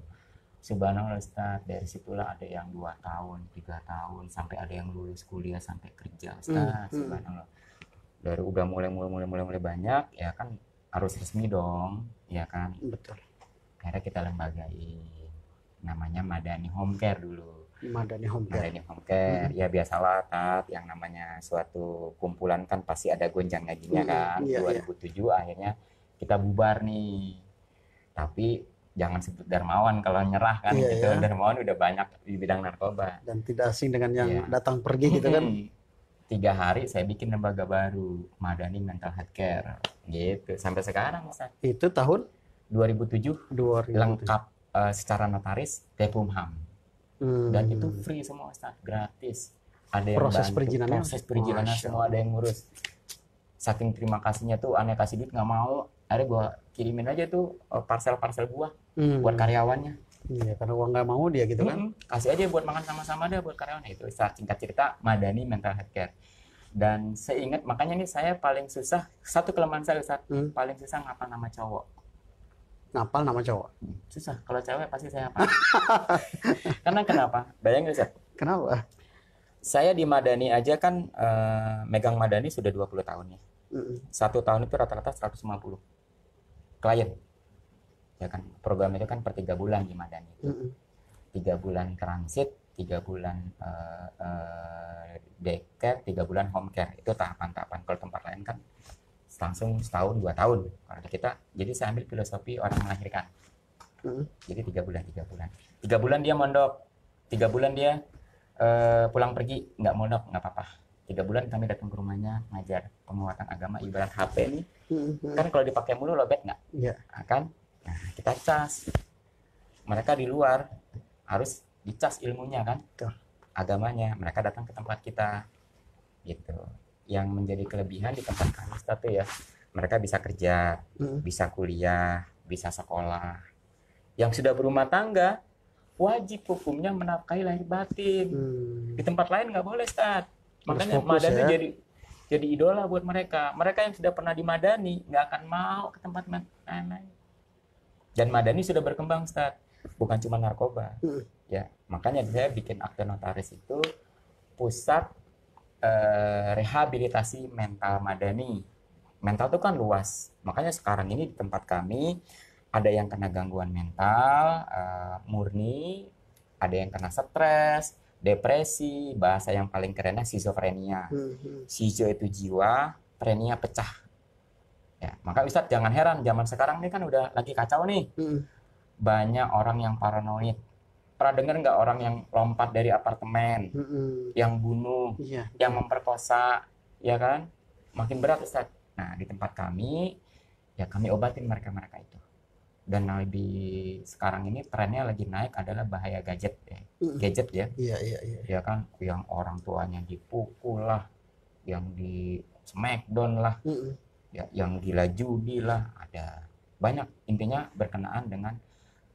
Subhanallah Ustaz, dari situlah ada yang 2 tahun, 3 tahun, sampai ada yang lulus kuliah sampai kerja Ustaz. Subhanallah. Dari udah mulai banyak, ya kan harus resmi dong, ya kan? Betul. Akhirnya kita lembagain. namanya Madani Home Care dulu. Madani Home Care. Madani Home Care, ya biasalah Tat, yang namanya suatu kumpulan kan pasti ada gonjang-ganjingnya kan. Iya, 2007 akhirnya kita bubar nih. Tapi jangan sebut dermawan kalau nyerah kan Iya, gitu. ya. Dermawan udah banyak di bidang narkoba. Dan tidak asing dengan yang Iya. datang pergi gitu kan. 3 hari saya bikin lembaga baru, Madani Mental Health Care. Gitu. Sampai sekarang Ustaz. Itu tahun 2007 2000. lengkap secara notaris Tepumham. Dan itu free semua Ustaz, gratis. Ada yang Proses bantu, perizinannya? proses perizinannya Masya semua ada yang ngurus. Saking terima kasihnya tuh, aneh kasih duit nggak mau, akhirnya gua kirimin aja tuh parcel-parcel buah buat karyawannya. Iya, karena uang nggak mau dia gitu kan. Kasih aja buat makan sama-sama deh buat karyawannya. Itu Ustaz, singkat cerita Madani Mental Health Care. Dan saya ingat, makanya nih saya paling susah, satu kelemahan saya Ustaz, paling susah ngapal nama cowok. Ngapal nama cowok. Susah, kalau cewek pasti saya hafal. Karena kenapa? Bayangin Ustaz, Kenapa? saya di Madani aja kan megang Madani sudah 20 tahun ya. 1 tahun itu rata-rata 150 klien. Ya kan, program itu kan per 3 bulan di Madani. 3 bulan transit, 3 bulan daycare, 3 bulan home care. Itu tahapan-tahapan. Kalau tempat lain kan langsung setahun 2 tahun. Kalau kita, jadi saya ambil filosofi orang melahirkan. Jadi 3 bulan 3 bulan. 3 bulan dia mondok, 3 bulan dia pulang pergi, nggak mondok nggak apa-apa. 3 bulan kami datang ke rumahnya ngajar penguatan agama, ibarat HP nih. Kan kalau dipakai mulu lobet nggak? Iya. Kan? Nah, kita cas. Mereka di luar harus dicas ilmunya kan? Betul. Agamanya. Mereka datang ke tempat kita. Gitu. Yang menjadi kelebihan di tempat kami satu ya, mereka bisa kerja, bisa kuliah, bisa sekolah. Yang sudah berumah tangga, wajib hukumnya menafkahi lahir batin. Di tempat lain nggak boleh, Ustaz. Makanya Madani jadi idola buat mereka. Mereka yang sudah pernah di Madani nggak akan mau ke tempat lain. Dan Madani sudah berkembang, Ustaz. Bukan cuma narkoba. Ya, makanya saya bikin akte notaris itu pusat rehabilitasi mental Madani. Mental itu kan luas. Makanya sekarang ini di tempat kami ada yang kena gangguan mental murni, ada yang kena stres, depresi, bahasa yang paling kerennya skizofrenia. Skizo itu jiwa, frenia pecah. Ya, maka Ustadz jangan heran, zaman sekarang ini kan udah lagi kacau nih. Banyak orang yang paranoid. Pernah dengar nggak orang yang lompat dari apartemen, yang bunuh, yang memperkosa, ya kan? Makin berat Ustadz. Nah, di tempat kami, ya kami obatin mereka-mereka itu. Dan lebih sekarang ini trennya lagi naik adalah bahaya gadget ya. Gadget ya. Iya. Ya kan, yang orang tuanya dipukul lah, yang di smackdown lah, ya, yang gila judi lah, ada banyak, intinya berkenaan dengan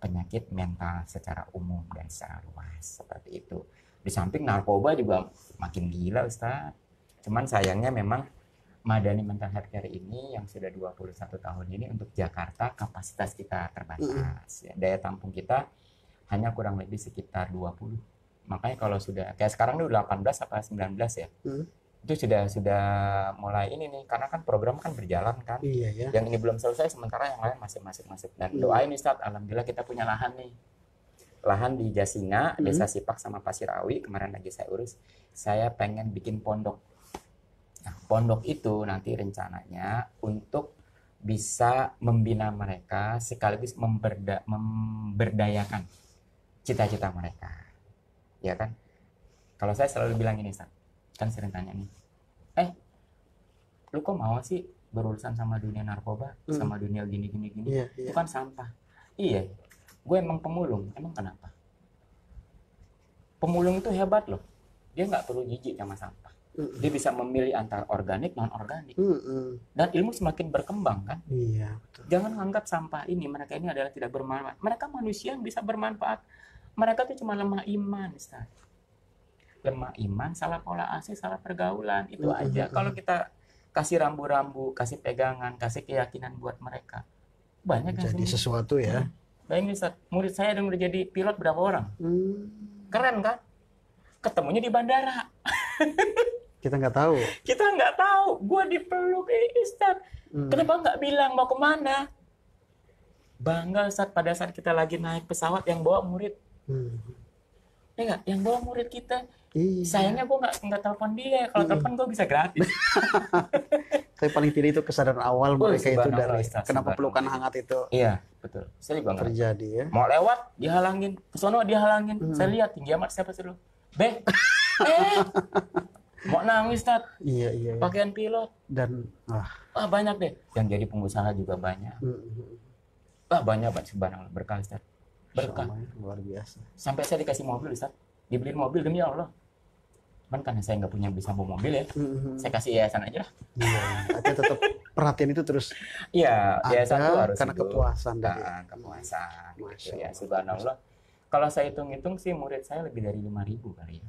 penyakit mental secara umum dan secara luas seperti itu. Di samping narkoba juga makin gila Ustaz. Cuman sayangnya memang Madani Mental Health Care ini yang sudah 21 tahun ini untuk Jakarta kapasitas kita terbatas. Ya, daya tampung kita hanya kurang lebih sekitar 20. Makanya kalau sudah kayak sekarang ini udah 18 apa 19 ya. Itu sudah mulai ini nih, karena kan program kan berjalan kan. Iya, ya. Yang ini belum selesai, sementara yang lain masih masuk. Dan doain Ustaz, alhamdulillah kita punya lahan nih. Lahan di Jasinga, Desa Sipak sama Pasirawi, kemarin lagi saya urus. Saya pengen bikin pondok. Nah, pondok itu nanti rencananya untuk bisa membina mereka sekaligus memberdayakan cita-cita mereka. Ya kan? Kalau saya selalu bilang ini, Ustaz. Kan sering tanya nih, lu kok mau sih berurusan sama dunia narkoba, sama dunia gini. Itu kan sampah. Iya, gue emang pemulung. Emang kenapa? Pemulung itu hebat loh. Dia nggak perlu jijik sama sampah. Dia bisa memilih antara organik non organik. Dan ilmu semakin berkembang kan. Iya, betul. Jangan anggap sampah ini, mereka ini adalah tidak bermanfaat. Mereka manusia yang bisa bermanfaat. Mereka tuh cuma lemah iman, Ustaz. Lemah iman, salah pola asuh, salah pergaulan, itu aja. Kalau kita kasih rambu-rambu, kasih pegangan, kasih keyakinan buat mereka, banyak yang jadi sesuatu ya. Bayangin Ustaz, murid saya yang udah jadi pilot berapa orang? Keren kan? Ketemunya di bandara. Kita nggak tahu. Kita nggak tahu. Gua dipeluk Ustaz. Kenapa nggak bilang mau kemana? Bangga Ustaz, pada saat kita lagi naik pesawat yang bawa murid. Ya nggak, yang bawa murid kita. Iya. Sayangnya gue nggak telepon dia. Kalau telepon gue bisa gratis. Tapi paling tidak itu kesadaran awal mereka itu Subhanallah, dari Ustaz, kenapa pelukan subhanallah. hangat itu Iya, betul. Saya juga nggak. terjadi ya. Mau lewat dihalangin, kesono dihalangin. Saya lihat tinggi amat siapa suruh. Mau nangis Tat. Iya, iya, iya. Pakaian pilot. Dan Banyak deh. Yang jadi pengusaha juga banyak. Banyak banget subhanallah, berkah Ustaz. Berkah. sama ya, luar biasa. Sampai saya dikasih mobil Ustaz. Dibeliin mobil demi Allah. Cuman karena saya nggak punya bisa bawa mobil ya. Saya kasih yayasan aja lah. Iya, tapi tetap perhatian itu terus Iya, yayasan itu ada harus karena hidup. kepuasan dari Kepuasan. Gitu Masya ya, Allah. subhanallah. Kalau saya hitung-hitung sih murid saya lebih dari 5.000 kali ya.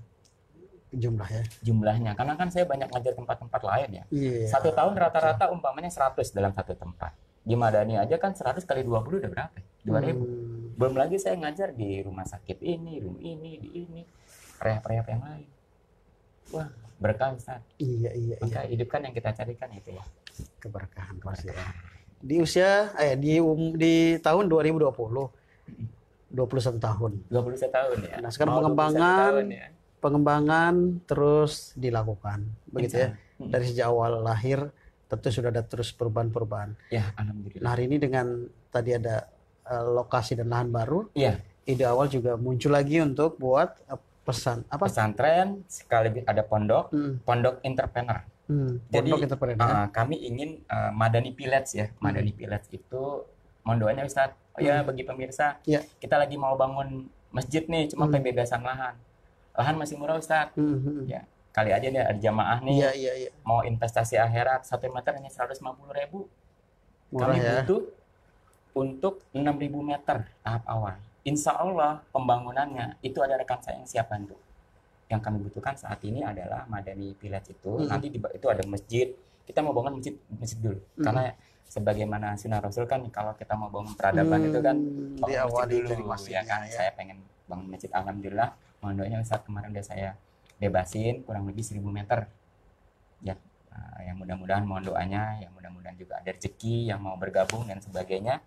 jumlah ya. Jumlahnya. Karena kan saya banyak ngajar tempat-tempat lain ya. Iya. Satu tahun rata-rata umpamanya 100 dalam satu tempat. Di Madani aja kan 100 kali 20 udah berapa? 2.000. Belum lagi saya ngajar di rumah sakit ini, di ini, rehab-rehab yang lain. Wah, berkah Ustaz. Iya, iya, iya. Maka hidup kan yang kita carikan itu ya. Keberkahan pasti ya. Di usia di tahun 2020 21 tahun. 21 tahun ya. Nah, sekarang Mau 21 tahun ya. pengembangan terus dilakukan. Begitu ya. Insya Allah. Dari sejak awal lahir tentu sudah ada terus perubahan-perubahan. Ya, alhamdulillah. Nah, hari ini dengan tadi ada lokasi dan lahan baru, Iya, ide awal juga muncul lagi untuk buat pesantren sekali ada pondok, pondok entrepreneur. pondok entrepreneur. Kami ingin Madani Village ya. Madani Village itu mondoannya Ustaz. Bagi pemirsa, Iya. kita lagi mau bangun masjid nih, cuma pembebasan lahan. Lahan masih murah Ustaz. Ya, kali aja nih ada jamaah nih. Iya, iya, iya. Mau investasi akhirat 1 meter hanya 150.000. Murah Kami ya. butuh untuk 6.000 meter tahap awal. Insya Allah pembangunannya itu ada rekan saya yang siap bantu. Yang kami butuhkan saat ini adalah Madani Village itu. Nanti itu ada masjid. Kita mau bangun masjid dulu. Karena sebagaimana sunnah Rasul kan kalau kita mau bangun peradaban itu kan bangun diawali masjid dari dulu. masjidnya, Ya kan, ya. saya pengen bangun masjid. Alhamdulillah mondonya saat kemarin udah saya bebasin kurang lebih 1.000 meter. Ya, yang mudah-mudahan mohon doanya, yang mudah-mudahan juga ada rezeki yang mau bergabung dan sebagainya.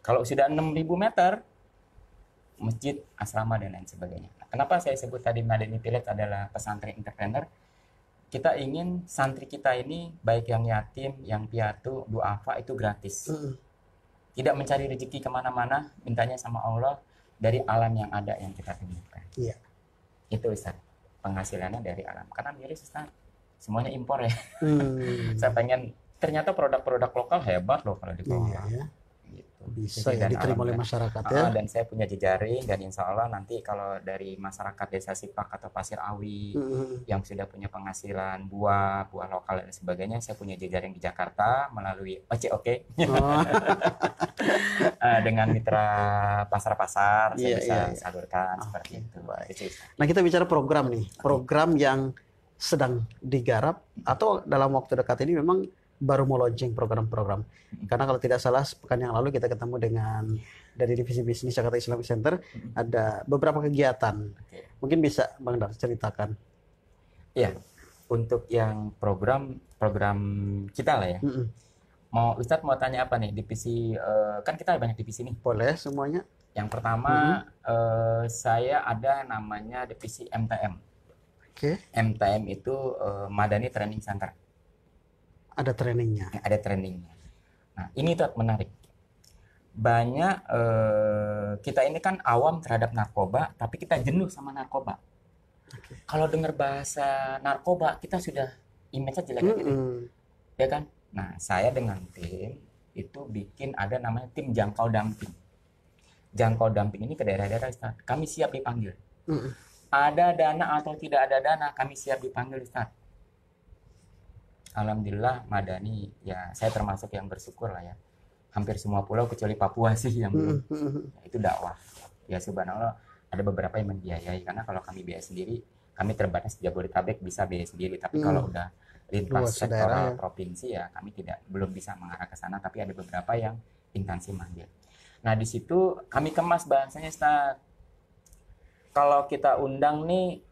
Kalau sudah 6.000 meter, masjid, asrama dan lain sebagainya. Kenapa saya sebut tadi Madani Village adalah pesantren entrepreneur? Kita ingin santri kita ini baik yang yatim, yang piatu, duafa itu gratis. Tidak mencari rezeki kemana-mana, mintanya sama Allah dari alam yang ada yang kita temukan. Iya. Itu Ustaz, penghasilannya dari alam. Karena miris Ustaz, semuanya impor ya. Saya pengen, ternyata produk-produk lokal hebat loh kalau dibawa. Iya, ya. Gitu. Bisa Jadi, ya dan diterima oleh alhamdulillah, masyarakat ya. dan saya punya jejaring dan insya Allah nanti kalau dari masyarakat desa Sipak atau Pasir Awi yang sudah punya penghasilan buah lokal dan sebagainya, saya punya jejaring di Jakarta melalui OCOK dengan mitra pasar-pasar saya Iya, bisa iya, iya. salurkan seperti itu. baik. Itu, Ustaz. Nah, kita bicara program nih. Program yang sedang digarap atau dalam waktu dekat ini memang baru mau launching program-program. Karena kalau tidak salah pekan yang lalu kita ketemu dengan dari divisi bisnis Jakarta Islamic Center ada beberapa kegiatan. Oke. Mungkin bisa Bang Dar ceritakan. Iya, untuk yang program kita lah ya. Mau Ustadz mau tanya apa nih divisi, kan kita ada banyak divisi nih. Boleh semuanya? Yang pertama saya ada namanya divisi MTM. Oke. MTM itu Madani Training Center. Ada trainingnya. Ada trainingnya. Nah ini tuh menarik. Banyak kita ini kan awam terhadap narkoba, tapi kita jenuh sama narkoba. Kalau dengar bahasa narkoba kita sudah image-nya jelek gitu, ya kan? Nah saya dengan tim itu bikin ada namanya tim jangkau damping. Jangkau damping ini ke daerah-daerah Ustaz. Kami siap dipanggil. Ada dana atau tidak ada dana, kami siap dipanggil Ustaz. Alhamdulillah Madani ya saya termasuk yang bersyukur lah ya. Hampir semua pulau kecuali Papua sih yang belum. Ya, itu dakwah. Ya subhanallah ada beberapa yang membiayai karena kalau kami biaya sendiri kami terbatas di Jabodetabek bisa biaya sendiri, tapi kalau udah lintas sektoral provinsi ya kami belum bisa mengarah ke sana, tapi ada beberapa yang instansi manggil. Nah di situ kami kemas bahasanya Ustaz. Kalau kita undang nih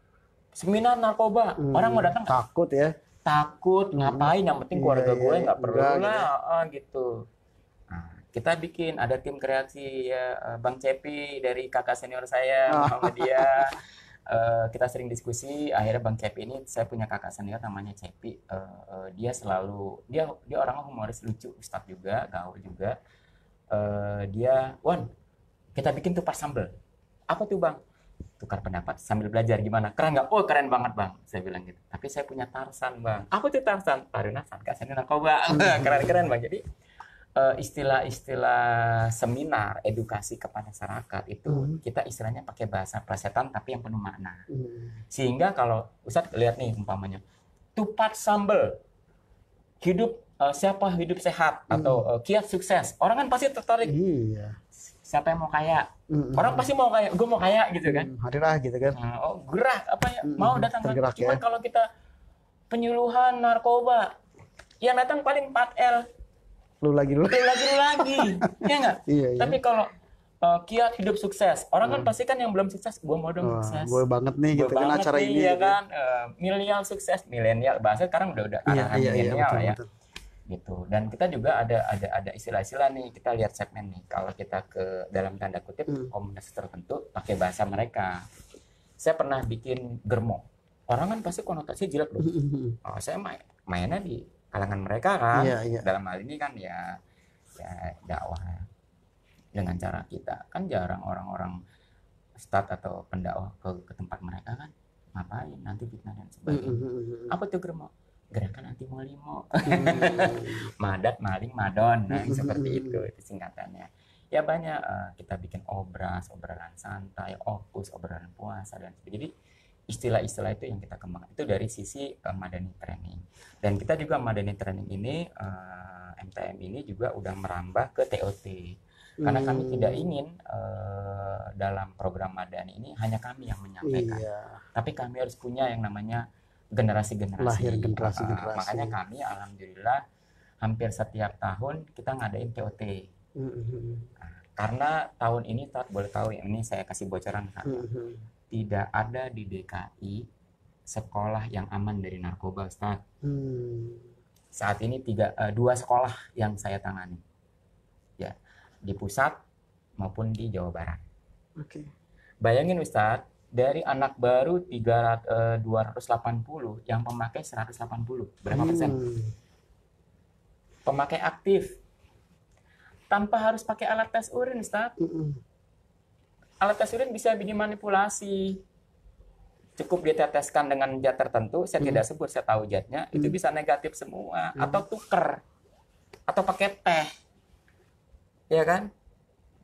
seminar narkoba, orang mau datang takut ya. Takut ngapain, yang penting keluarga gue nggak perlu lah gitu. Nah, kita bikin ada tim kreasi ya, Bang Cepi dari kakak senior saya Muhammadiyah. Kita sering diskusi, akhirnya Bang Cepi ini, saya punya kakak senior namanya Cepi. Dia selalu dia orang humoris lucu, Ustadz juga, gaul juga. Wan, kita bikin tuh pas sambel. Apa tuh Bang? Tukar pendapat sambil belajar gimana? Keren nggak? Oh keren banget Bang, saya bilang gitu. Tapi saya punya Tarsan Bang. Apa tuh Tarsan? Taruna Satgas Anti Narkoba. Keren-keren Bang. Jadi istilah-istilah seminar edukasi kepada masyarakat itu kita istilahnya pakai bahasa plesetan tapi yang penuh makna. Sehingga kalau Ustadz lihat nih umpamanya tupat sambel hidup siapa hidup sehat atau kiat sukses, orang kan pasti tertarik. Iya. Siapa yang mau kaya? Orang pasti mau kaya, gue mau kaya gitu kan. Hadirah gitu kan. Gerah apa ya? Mau datang kan. Tergerak, Cuman ya. kalau kita penyuluhan narkoba, yang datang paling 4L. Lu lagi. Ya nggak? Iya. Tapi kalau kiat hidup sukses, orang kan pasti kan yang belum sukses, gue mau dong sukses. Gue banget nih gitu kan acara nih, ini. ya gitu. kan, milenial sukses, milenial bahasa sekarang udah arah milenial ya. Betul. Gitu. Dan kita juga ada istilah-istilah nih, kita lihat segmen nih. Kalau kita ke dalam tanda kutip komunitas tertentu pakai bahasa mereka. Saya pernah bikin germo. Orang kan pasti konotasi jelek loh. Saya mainnya di kalangan mereka kan. Iya. Dalam hal ini kan ya dakwah dengan cara kita. Kan jarang orang-orang ustadz atau pendakwah ke tempat mereka kan. Ngapain nanti fitnah dan sebagainya. Apa tuh germo? Gerakan anti molimo. Madat, maling, madon. Nah, seperti itu singkatannya. Ya banyak kita bikin obrolan santai, opus, obrolan puasa dan sebagainya. Jadi istilah-istilah itu yang kita kembangkan. Itu dari sisi Madani Training. Dan kita juga Madani Training ini MTM ini juga udah merambah ke TOT. Karena kami tidak ingin dalam program Madani ini hanya kami yang menyampaikan. Tapi kami harus punya yang namanya generasi-generasi. Lahir generasi. Makanya kami alhamdulillah hampir setiap tahun kita ngadain TOT. Karena tahun ini boleh tahu ini saya kasih bocoran kan. Tidak ada di DKI sekolah yang aman dari narkoba, Ustaz. Saat ini 2 sekolah yang saya tangani. Ya, di pusat maupun di Jawa Barat. Bayangin Ustaz, dari anak baru 280 yang pemakai 180, berapa persen? Pemakai aktif tanpa harus pakai alat tes urin, Ustaz. Alat tes urin bisa dimanipulasi. Cukup diteteskan dengan zat tertentu, saya tidak sebut, saya tahu zatnya, itu bisa negatif semua, atau tuker, atau pakai teh, ya kan?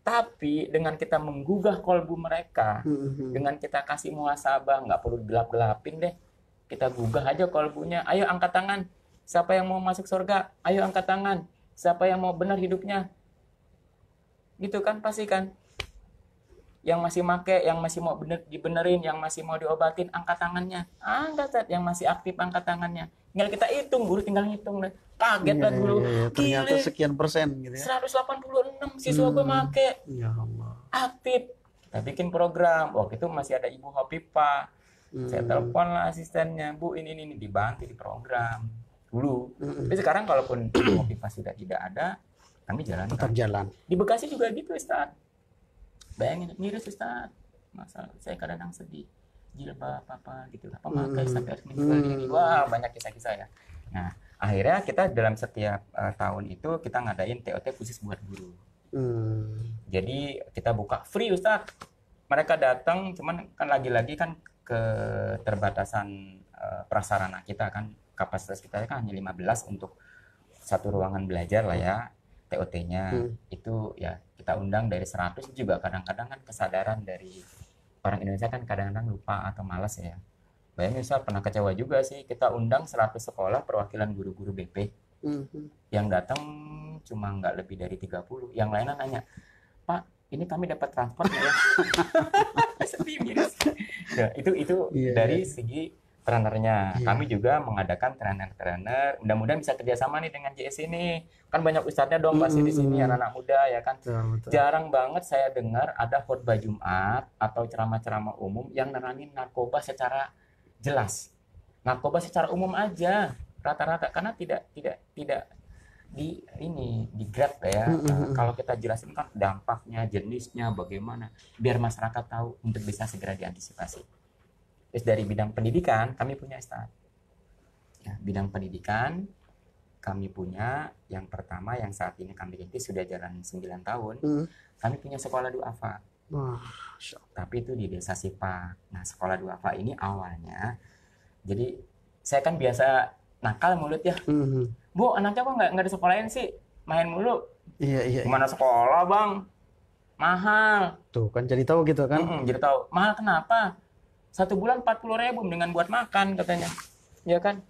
Tapi dengan kita menggugah kolbu mereka, dengan kita kasih muhasabah, nggak perlu gelap-gelapin deh. Kita gugah aja kolbunya. Ayo angkat tangan. Siapa yang mau masuk surga? Ayo angkat tangan. Siapa yang mau benar hidupnya? Gitu kan pasti kan. Yang masih make, yang masih mau dibenerin, yang masih mau diobatin, angkat tangannya. Angkat, yang masih aktif angkat tangannya. Tinggal kita hitung, guru tinggal ngitung deh. Kaget lah dulu. Ternyata sekian persen gitu ya. 186 siswa gue make. Ya Allah. Aktif. Kita bikin program. Waktu itu masih ada Ibu Hopipa. Saya telepon lah asistennya. Bu, ini dibantu di program dulu. Tapi sekarang kalaupun Ibu Hopipa sudah tidak ada, kami jalan. Tetap jalan. Di Bekasi juga gitu, Ustaz. Bayangin, miris Ustaz. Masalah saya kadang-kadang sedih. Jilbab apa gitu lah. Pemakai sampai harus menjual diri. Wah, banyak kisah-kisah ya. Nah, akhirnya kita dalam setiap tahun itu kita ngadain TOT khusus buat guru. Jadi kita buka free Ustadz. Mereka datang, cuman kan lagi-lagi kan keterbatasan prasarana kita kan, kapasitas kita kan hanya 15 untuk satu ruangan belajar lah ya. TOT-nya itu ya kita undang dari 100 juga kadang-kadang kan kesadaran dari orang Indonesia kan kadang-kadang lupa atau malas ya. Bayangin Ustaz, pernah kecewa juga sih, kita undang 100 sekolah perwakilan guru-guru BP. Yang datang cuma nggak lebih dari 30. Yang lainnya nanya, Pak, ini kami dapat transport ya? Sedih miris. Nah, itu dari segi trainernya. Kami juga mengadakan trainer-trainer. Mudah-mudahan bisa kerjasama nih dengan JS ini. Kan banyak ustadznya dong pasti di sini, anak-anak muda ya kan. Betul. Jarang banget saya dengar ada khutbah Jumat atau ceramah-ceramah umum yang nerangin narkoba secara jelas. Narkoba secara umum aja rata-rata, karena tidak di grab ya. Kalau kita jelasin kan dampaknya, jenisnya, bagaimana, biar masyarakat tahu untuk bisa segera diantisipasi. Terus dari bidang pendidikan kami punya Ustaz. Ya, bidang pendidikan kami punya yang pertama yang saat ini kami rintis sudah jalan 9 tahun. Kami punya sekolah duafa. Tapi itu di Desa Sipak. Nah, sekolah duafa ini awalnya, jadi saya kan biasa nakal mulut ya. Bu, anaknya kok nggak disekolahin sih? Main mulu. Iya. Gimana sekolah, Bang? Mahal. Tuh kan jadi tahu gitu kan. Jadi tahu. Mahal kenapa? 1 bulan 40.000 dengan buat makan katanya. Ya kan?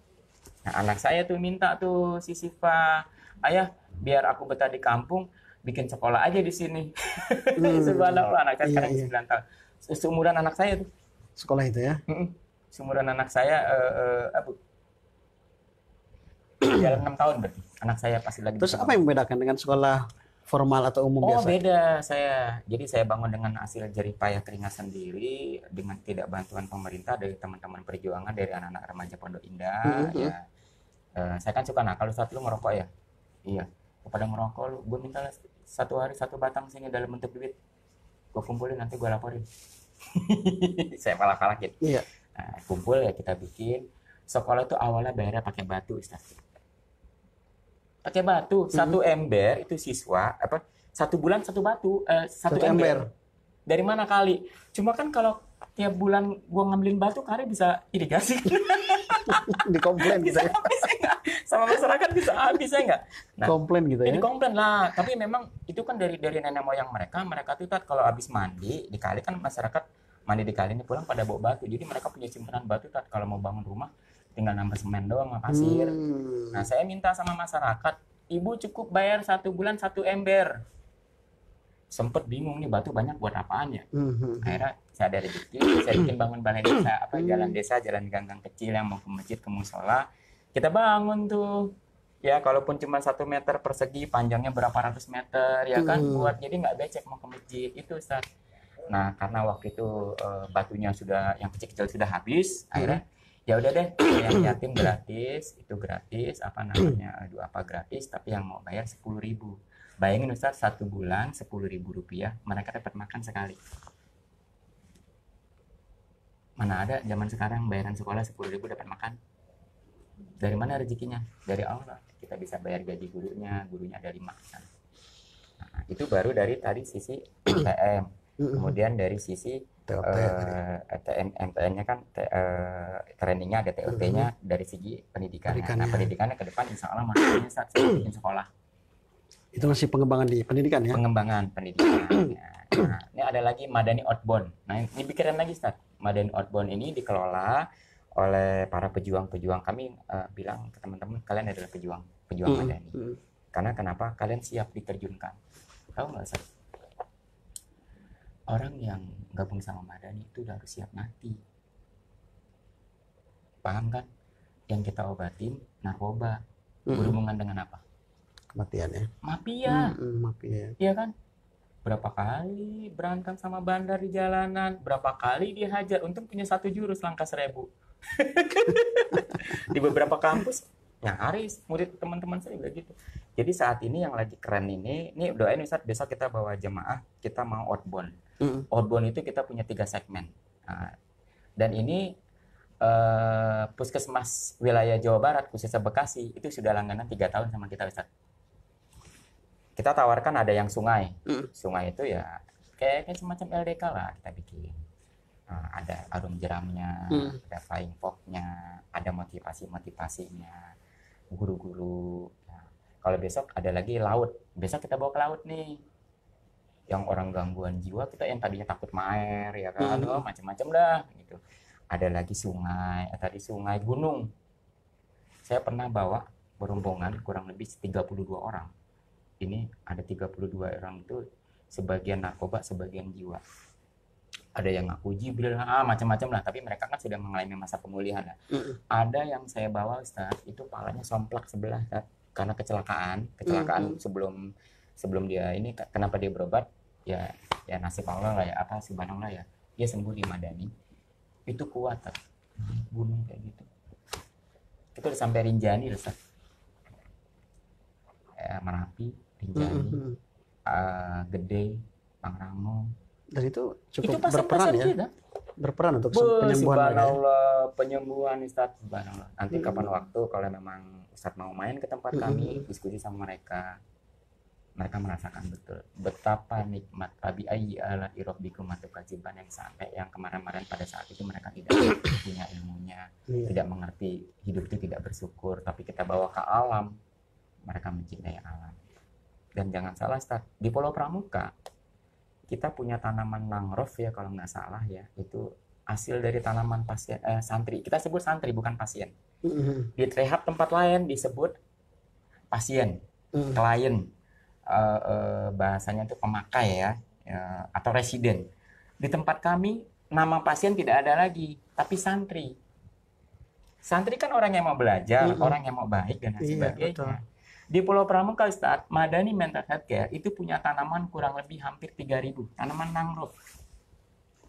Nah, anak saya tuh minta tuh si Siva, ayah biar aku betah di kampung, bikin sekolah aja di sini. Subhanallah, anak saya sekarang 9 tahun. Seumuran anak saya tuh. Sekolah itu ya? Seumuran anak saya, jalan 6 tahun berarti. Anak saya pasti lagi. Terus apa yang membedakan dengan sekolah formal atau umum biasa? Oh, beda saya. Jadi saya bangun dengan hasil jerih payah keringat sendiri, dengan tidak bantuan pemerintah, dari teman-teman perjuangan, dari anak-anak remaja Pondok Indah. Ya. Saya kan suka nakal, Ustaz, lu ngerokok ya? Iya. Kepada ngerokok lu, gue minta 1 hari 1 batang sini dalam bentuk duit. Gue kumpulin, nanti gue laporin. Saya palak-palakin. Iya. Nah, kumpul ya, kita bikin. Sekolah itu awalnya bayarnya pakai batu, Ustaz. Pakai batu, 1 ember itu siswa 1 bulan 1 batu, 1 ember. Dari mana kali? Cuma kan kalau tiap bulan gua ngambilin batu, kali bisa irigasi. Dikomplain gitu ya. Sama masyarakat bisa habis ya enggak? Nah, komplain gitu ya. Jadi komplain lah, tapi memang itu kan dari nenek moyang mereka tuh kalau habis mandi di kali, kan masyarakat mandi di kali ini pulang pada bawa batu. Jadi mereka punya simpanan batu kalau mau bangun rumah tinggal nambah semen doang sama pasir. Nah, saya minta sama masyarakat, ibu cukup bayar 1 bulan 1 ember. Sempet bingung nih, batu banyak buat apaan ya. Akhirnya saya ada rezeki, saya bikin bangun balai desa, jalan desa, jalan ganggang kecil yang mau ke masjid, ke musola. Kita bangun tuh. Ya, kalaupun cuma 1 meter persegi, panjangnya berapa ratus meter, ya kan, buat jadi nggak becek mau ke masjid itu, Ustaz. Nah, karena waktu itu batunya sudah, yang kecil-kecil sudah habis, akhirnya ya udah deh, yang yatim gratis, itu gratis, duafa gratis, tapi yang mau bayar 10.000. Bayangin Ustaz, 1 bulan 10.000 rupiah, mereka dapat makan sekali. Mana ada zaman sekarang bayaran sekolah 10.000 dapat makan? Dari mana rezekinya? Dari Allah. Kita bisa bayar gaji gurunya dari makan. Nah, itu baru dari tadi sisi TM. Kemudian dari sisi MTN-nya kan trainingnya ada TOT-nya, dari segi pendidikannya. Nah, pendidikannya ke depan insya Allah masih saat saya bikin sekolah. Itu masih pengembangan di pendidikan ya? Pengembangan pendidikan. Nah, ini ada lagi Madani Outbound. Nah, ini pikiran lagi, Ustaz. Madani Outbound ini dikelola oleh para pejuang-pejuang. Kami bilang ke teman-teman, kalian adalah pejuang Madani. Karena kenapa? Kalian siap diterjunkan. Tahu nggak, Ustaz? Orang yang gabung sama Madani itu udah harus siap mati. Paham kan? Yang kita obatin narkoba. Berhubungan dengan apa? Kematian ya. Mafia. Mafia. Iya kan? Berapa kali berantem sama bandar di jalanan, berapa kali dihajar, untung punya 1 jurus langkah 1000. Di beberapa kampus nyaris murid teman-teman saya juga gitu. Jadi saat ini yang lagi keren ini doain Ustaz, besok kita bawa jemaah, kita mau outbound. Outbound itu kita punya 3 segmen. Nah, dan ini puskesmas wilayah Jawa Barat khususnya Bekasi itu sudah langganan 3 tahun sama kita, Ustaz. Kita tawarkan ada yang sungai. Sungai itu ya kayak semacam LDK lah kita bikin. Ada arum jeramnya, ada flying fox-nya, ada motivasinya, guru-guru. Nah, kalau besok ada lagi laut. Besok kita bawa ke laut nih. Yang orang gangguan jiwa, kita yang tadinya takut air ya kan, macam-macam dah gitu. Ada lagi sungai, tadi sungai, gunung. Saya pernah bawa berombongan kurang lebih 32 orang. Ini ada 32 orang itu sebagian narkoba, sebagian jiwa. Ada yang ngaku Jibril, macam-macam lah, tapi mereka kan sudah mengalami masa pemulihan lah. Ada yang saya bawa, Ustaz, itu palanya somplak sebelah, Ustaz, karena kecelakaan sebelum dia ini, kenapa dia berobat? Ya nasib Allah lah ya, subhanallah ya, dia sembuh di Madani. Itu kuat, Ustaz. Gunung kayak gitu. Itu udah sampai Rinjani, Ustaz. Merapi, Rinjani, Mhm. Gede, Pangrango. Dan itu Itu cukup pasien-pasien berperan ya, kita. berperan untuk penyembuhan mereka ya. Subhanallah, penyembuhan Ustaz, subhanallah. Nanti kapan Mhm. waktu kalau memang Ustaz mau main ke tempat Mhm. kami, diskusi sama mereka, mereka merasakan betul betapa nikmat Abi ayyi ala rabbikum matukadziban, yang sampai yang kemarin-kemarin pada saat itu mereka tidak punya ilmunya, Iya. tidak mengerti hidup itu tidak bersyukur, tapi kita bawa ke alam, mereka mencintai alam. Dan jangan salah Ustaz, di Pulau Pramuka kita punya tanaman mangrove ya kalau nggak salah ya, itu hasil dari tanaman pasien santri. Kita sebut santri bukan pasien. Mhm. Di rehab tempat lain disebut pasien, Mhm. klien, bahasanya itu pemakai ya, atau residen. Di tempat kami nama pasien tidak ada lagi, tapi santri. Santri kan orang yang mau belajar, Mhm. orang yang mau baik dan lain Iya, sebagainya. betul. Di Pulau Pramuka Ustaz, Madani Mental Health Care itu punya tanaman kurang lebih hampir 3.000 tanaman mangrove.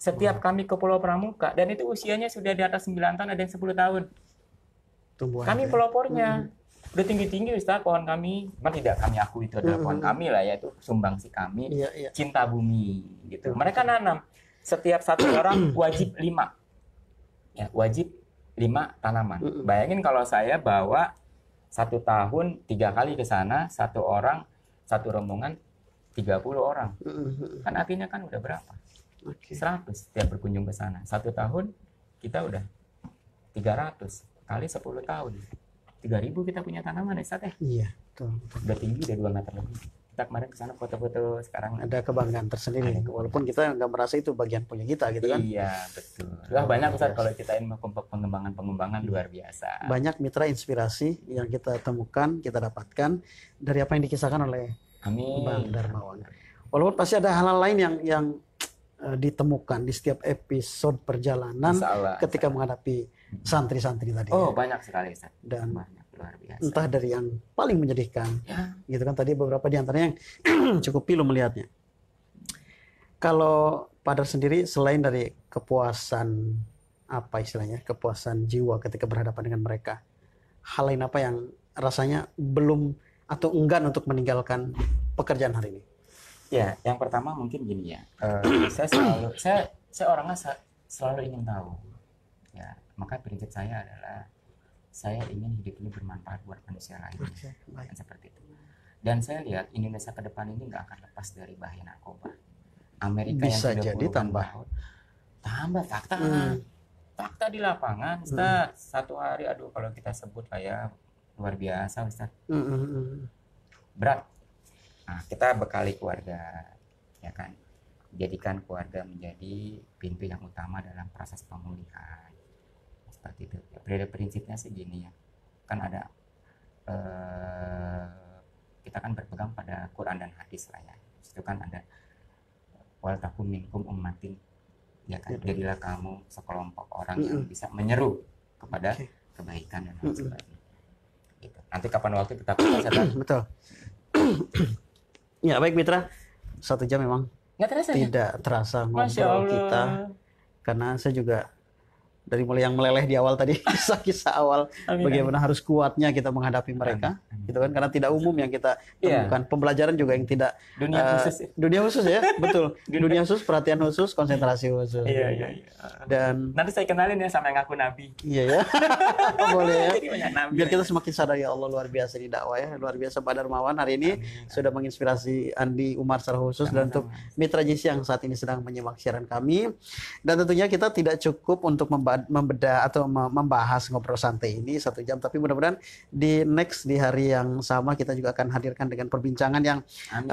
Setiap kami ke Pulau Pramuka, dan itu usianya sudah di atas 9 tahun, ada yang 10 tahun. Tumbuhan Kami itu ya. pelopornya udah tinggi-tinggi Ustaz pohon kami. Cuma tidak kami akui itu adalah pohon kami lah ya, itu sumbangsi kami. Iya, iya. Cinta bumi gitu. Mereka nanam setiap satu orang wajib 5. Ya, wajib 5 tanaman. Bayangin kalau saya bawa 1 tahun 3 kali ke sana, 1 orang, 1 rombongan 30 orang. Mhm. Kan artinya kan udah berapa? Oke. 100 setiap berkunjung ke sana. 1 tahun kita udah 300 kali 10 tahun. 3.000 kita punya tanaman ya Ustaz ya. Iya, betul. Udah tinggi, udah 2 meter lebih. Kita kemarin ke sana foto-foto, sekarang Ada kebanggaan tersendiri, walaupun kita nggak merasa itu bagian punya kita gitu kan. iya, betul. Wah, banyak Ustaz kalau ceritain pengembangan-pengembangan luar biasa. Banyak mitra inspirasi yang kita temukan, kita dapatkan dari apa yang dikisahkan oleh Amin. Bang Darmawan. Walaupun pasti ada hal-hal lain yang ditemukan di setiap episode perjalanan Insya Allah. ketika menghadapi santri-santri tadi. Oh, ya. banyak sekali Ustaz. Dan Banyak, luar biasa. entah dari yang paling menyedihkan, Ya. gitu kan, tadi beberapa di antaranya yang cukup pilu melihatnya. Kalau Padar sendiri selain dari kepuasan, apa istilahnya, kepuasan jiwa ketika berhadapan dengan mereka, hal lain apa yang rasanya belum atau enggan untuk meninggalkan pekerjaan hari ini? Ya, yang pertama mungkin gini ya. Saya orangnya selalu ingin tahu. Ya, maka prinsip saya adalah saya ingin hidup ini bermanfaat buat manusia lain. Oke, baik. Kan seperti itu. Dan saya lihat Indonesia ke depan ini nggak akan lepas dari bahaya narkoba. Amerika Bisa yang sudah jadi puluhan tambah. tahun, tambah fakta. Fakta di lapangan, Ustaz. Satu hari, aduh kalau kita sebut lah ya, luar biasa Ustaz. Berat. Nah, kita bekali keluarga, ya kan, jadikan keluarga menjadi pintu yang utama dalam proses pemulihan, seperti itu. Ya, prinsipnya sih gini ya, kan ada kita kan berpegang pada Quran dan hadis lah ya. Itu kan ada wal takum minkum ummatin, ya kan, jadilah kamu sekelompok orang yang bisa menyeru kepada kebaikan dan lain sebagainya. Gitu. Nanti kapan waktu kita Betul. Ya baik mitra, 1 jam memang nggak terasa ya? tidak terasa Masya ngobrol Allah. kita, karena saya juga dari mulai yang meleleh di awal tadi, kisah-kisah awal, Amin, bagaimana harus kuatnya kita menghadapi mereka, gitu kan, karena tidak umum yang kita temukan. Pembelajaran juga yang tidak dunia khusus. dunia khusus ya, betul. Dunia khusus, perhatian khusus, konsentrasi khusus. Iya. Dan Nanti saya kenalin ya sama yang ngaku nabi. iya ya, boleh ya. Jadi banyak nabi. Biar kita semakin sadar, ya Allah, luar biasa di dakwah ya, luar biasa Pak Darmawan hari ini sudah menginspirasi Andi Umar secara khusus, dan untuk mitra JC yang saat ini sedang menyimak siaran kami. Dan tentunya kita tidak cukup untuk membedah atau membahas ngobrol santai ini 1 jam, tapi mudah-mudahan di hari yang sama kita juga akan hadirkan dengan perbincangan yang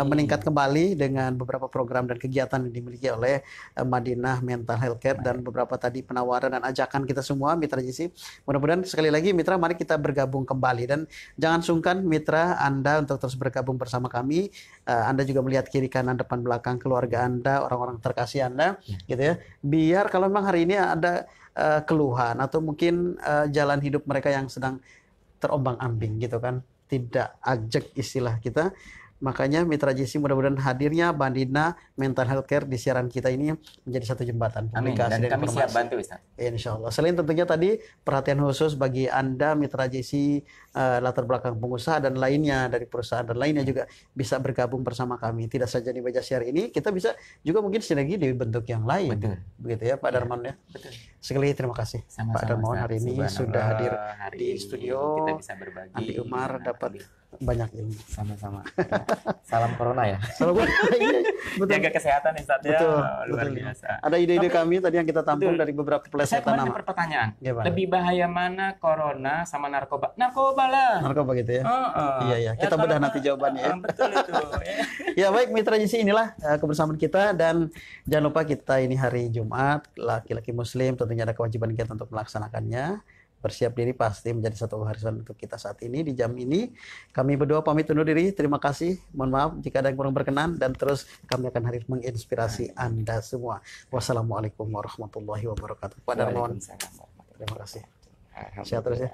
meningkat kembali dengan beberapa program dan kegiatan yang dimiliki oleh Madinah Mental Healthcare dan beberapa tadi penawaran dan ajakan kita semua mitra JC. Mudah-mudahan sekali lagi mitra, mari kita bergabung kembali, dan jangan sungkan mitra Anda untuk terus bergabung bersama kami. Anda juga melihat kiri kanan depan belakang keluarga Anda, orang-orang terkasih Anda, gitu ya. Biar kalau memang hari ini ada keluhan atau mungkin jalan hidup mereka yang sedang terombang-ambing gitu kan, tidak ajak istilah kita, Makanya Mitra JC mudah-mudahan hadirnya Bandina Mental Healthcare di siaran kita ini menjadi satu jembatan Amin. komunikasi Dan kami siap informasi. bantu, Ustaz. Insya Allah. Selain tentunya tadi perhatian khusus bagi Anda Mitra JC latar belakang pengusaha dan lainnya dari perusahaan dan lainnya juga bisa bergabung bersama kami. Tidak saja di meja share ini, kita bisa juga mungkin sinergi di bentuk yang lain. Betul. Begitu ya Pak Darman ya. Betul. Sekali lagi terima kasih Sama-sama, Pak Darmawan Ustaz. hari ini Subhanallah, sudah hadir hari di ini studio. kita bisa berbagi. Andi Umar Nah, dapat lebih. banyak ilmu. Sama-sama. Ya. Salam corona ya. Selalu iya, betul. Jaga kesehatan Ustaz ya. Betul, Luar betul. biasa. Ada ide-ide Tapi- kami tadi yang kita tampung Betul. dari beberapa Saya plesetan kemarin nama. ada pertanyaan. Gimana? Lebih bahaya mana corona sama narkoba? Narkoba lah. Narkoba gitu ya. Heeh. Iya, iya. Kita bedah kalau- nanti jawabannya ya. Betul itu. Ya. Ya baik Mitra JC, inilah kebersamaan kita, dan jangan lupa kita ini hari Jumat, laki-laki muslim tentunya ada kewajiban kita untuk melaksanakannya. Bersiap diri pasti menjadi satu warisan untuk kita saat ini di jam ini. Kami berdua pamit undur diri. Terima kasih. Mohon maaf jika ada yang kurang berkenan, dan terus kami akan hadir menginspirasi Anda semua. Wassalamualaikum warahmatullahi wabarakatuh. Pak Darmawan, Waalaikumsalam warahmatullahi terima kasih. wabarakatuh. Sehat terus ya.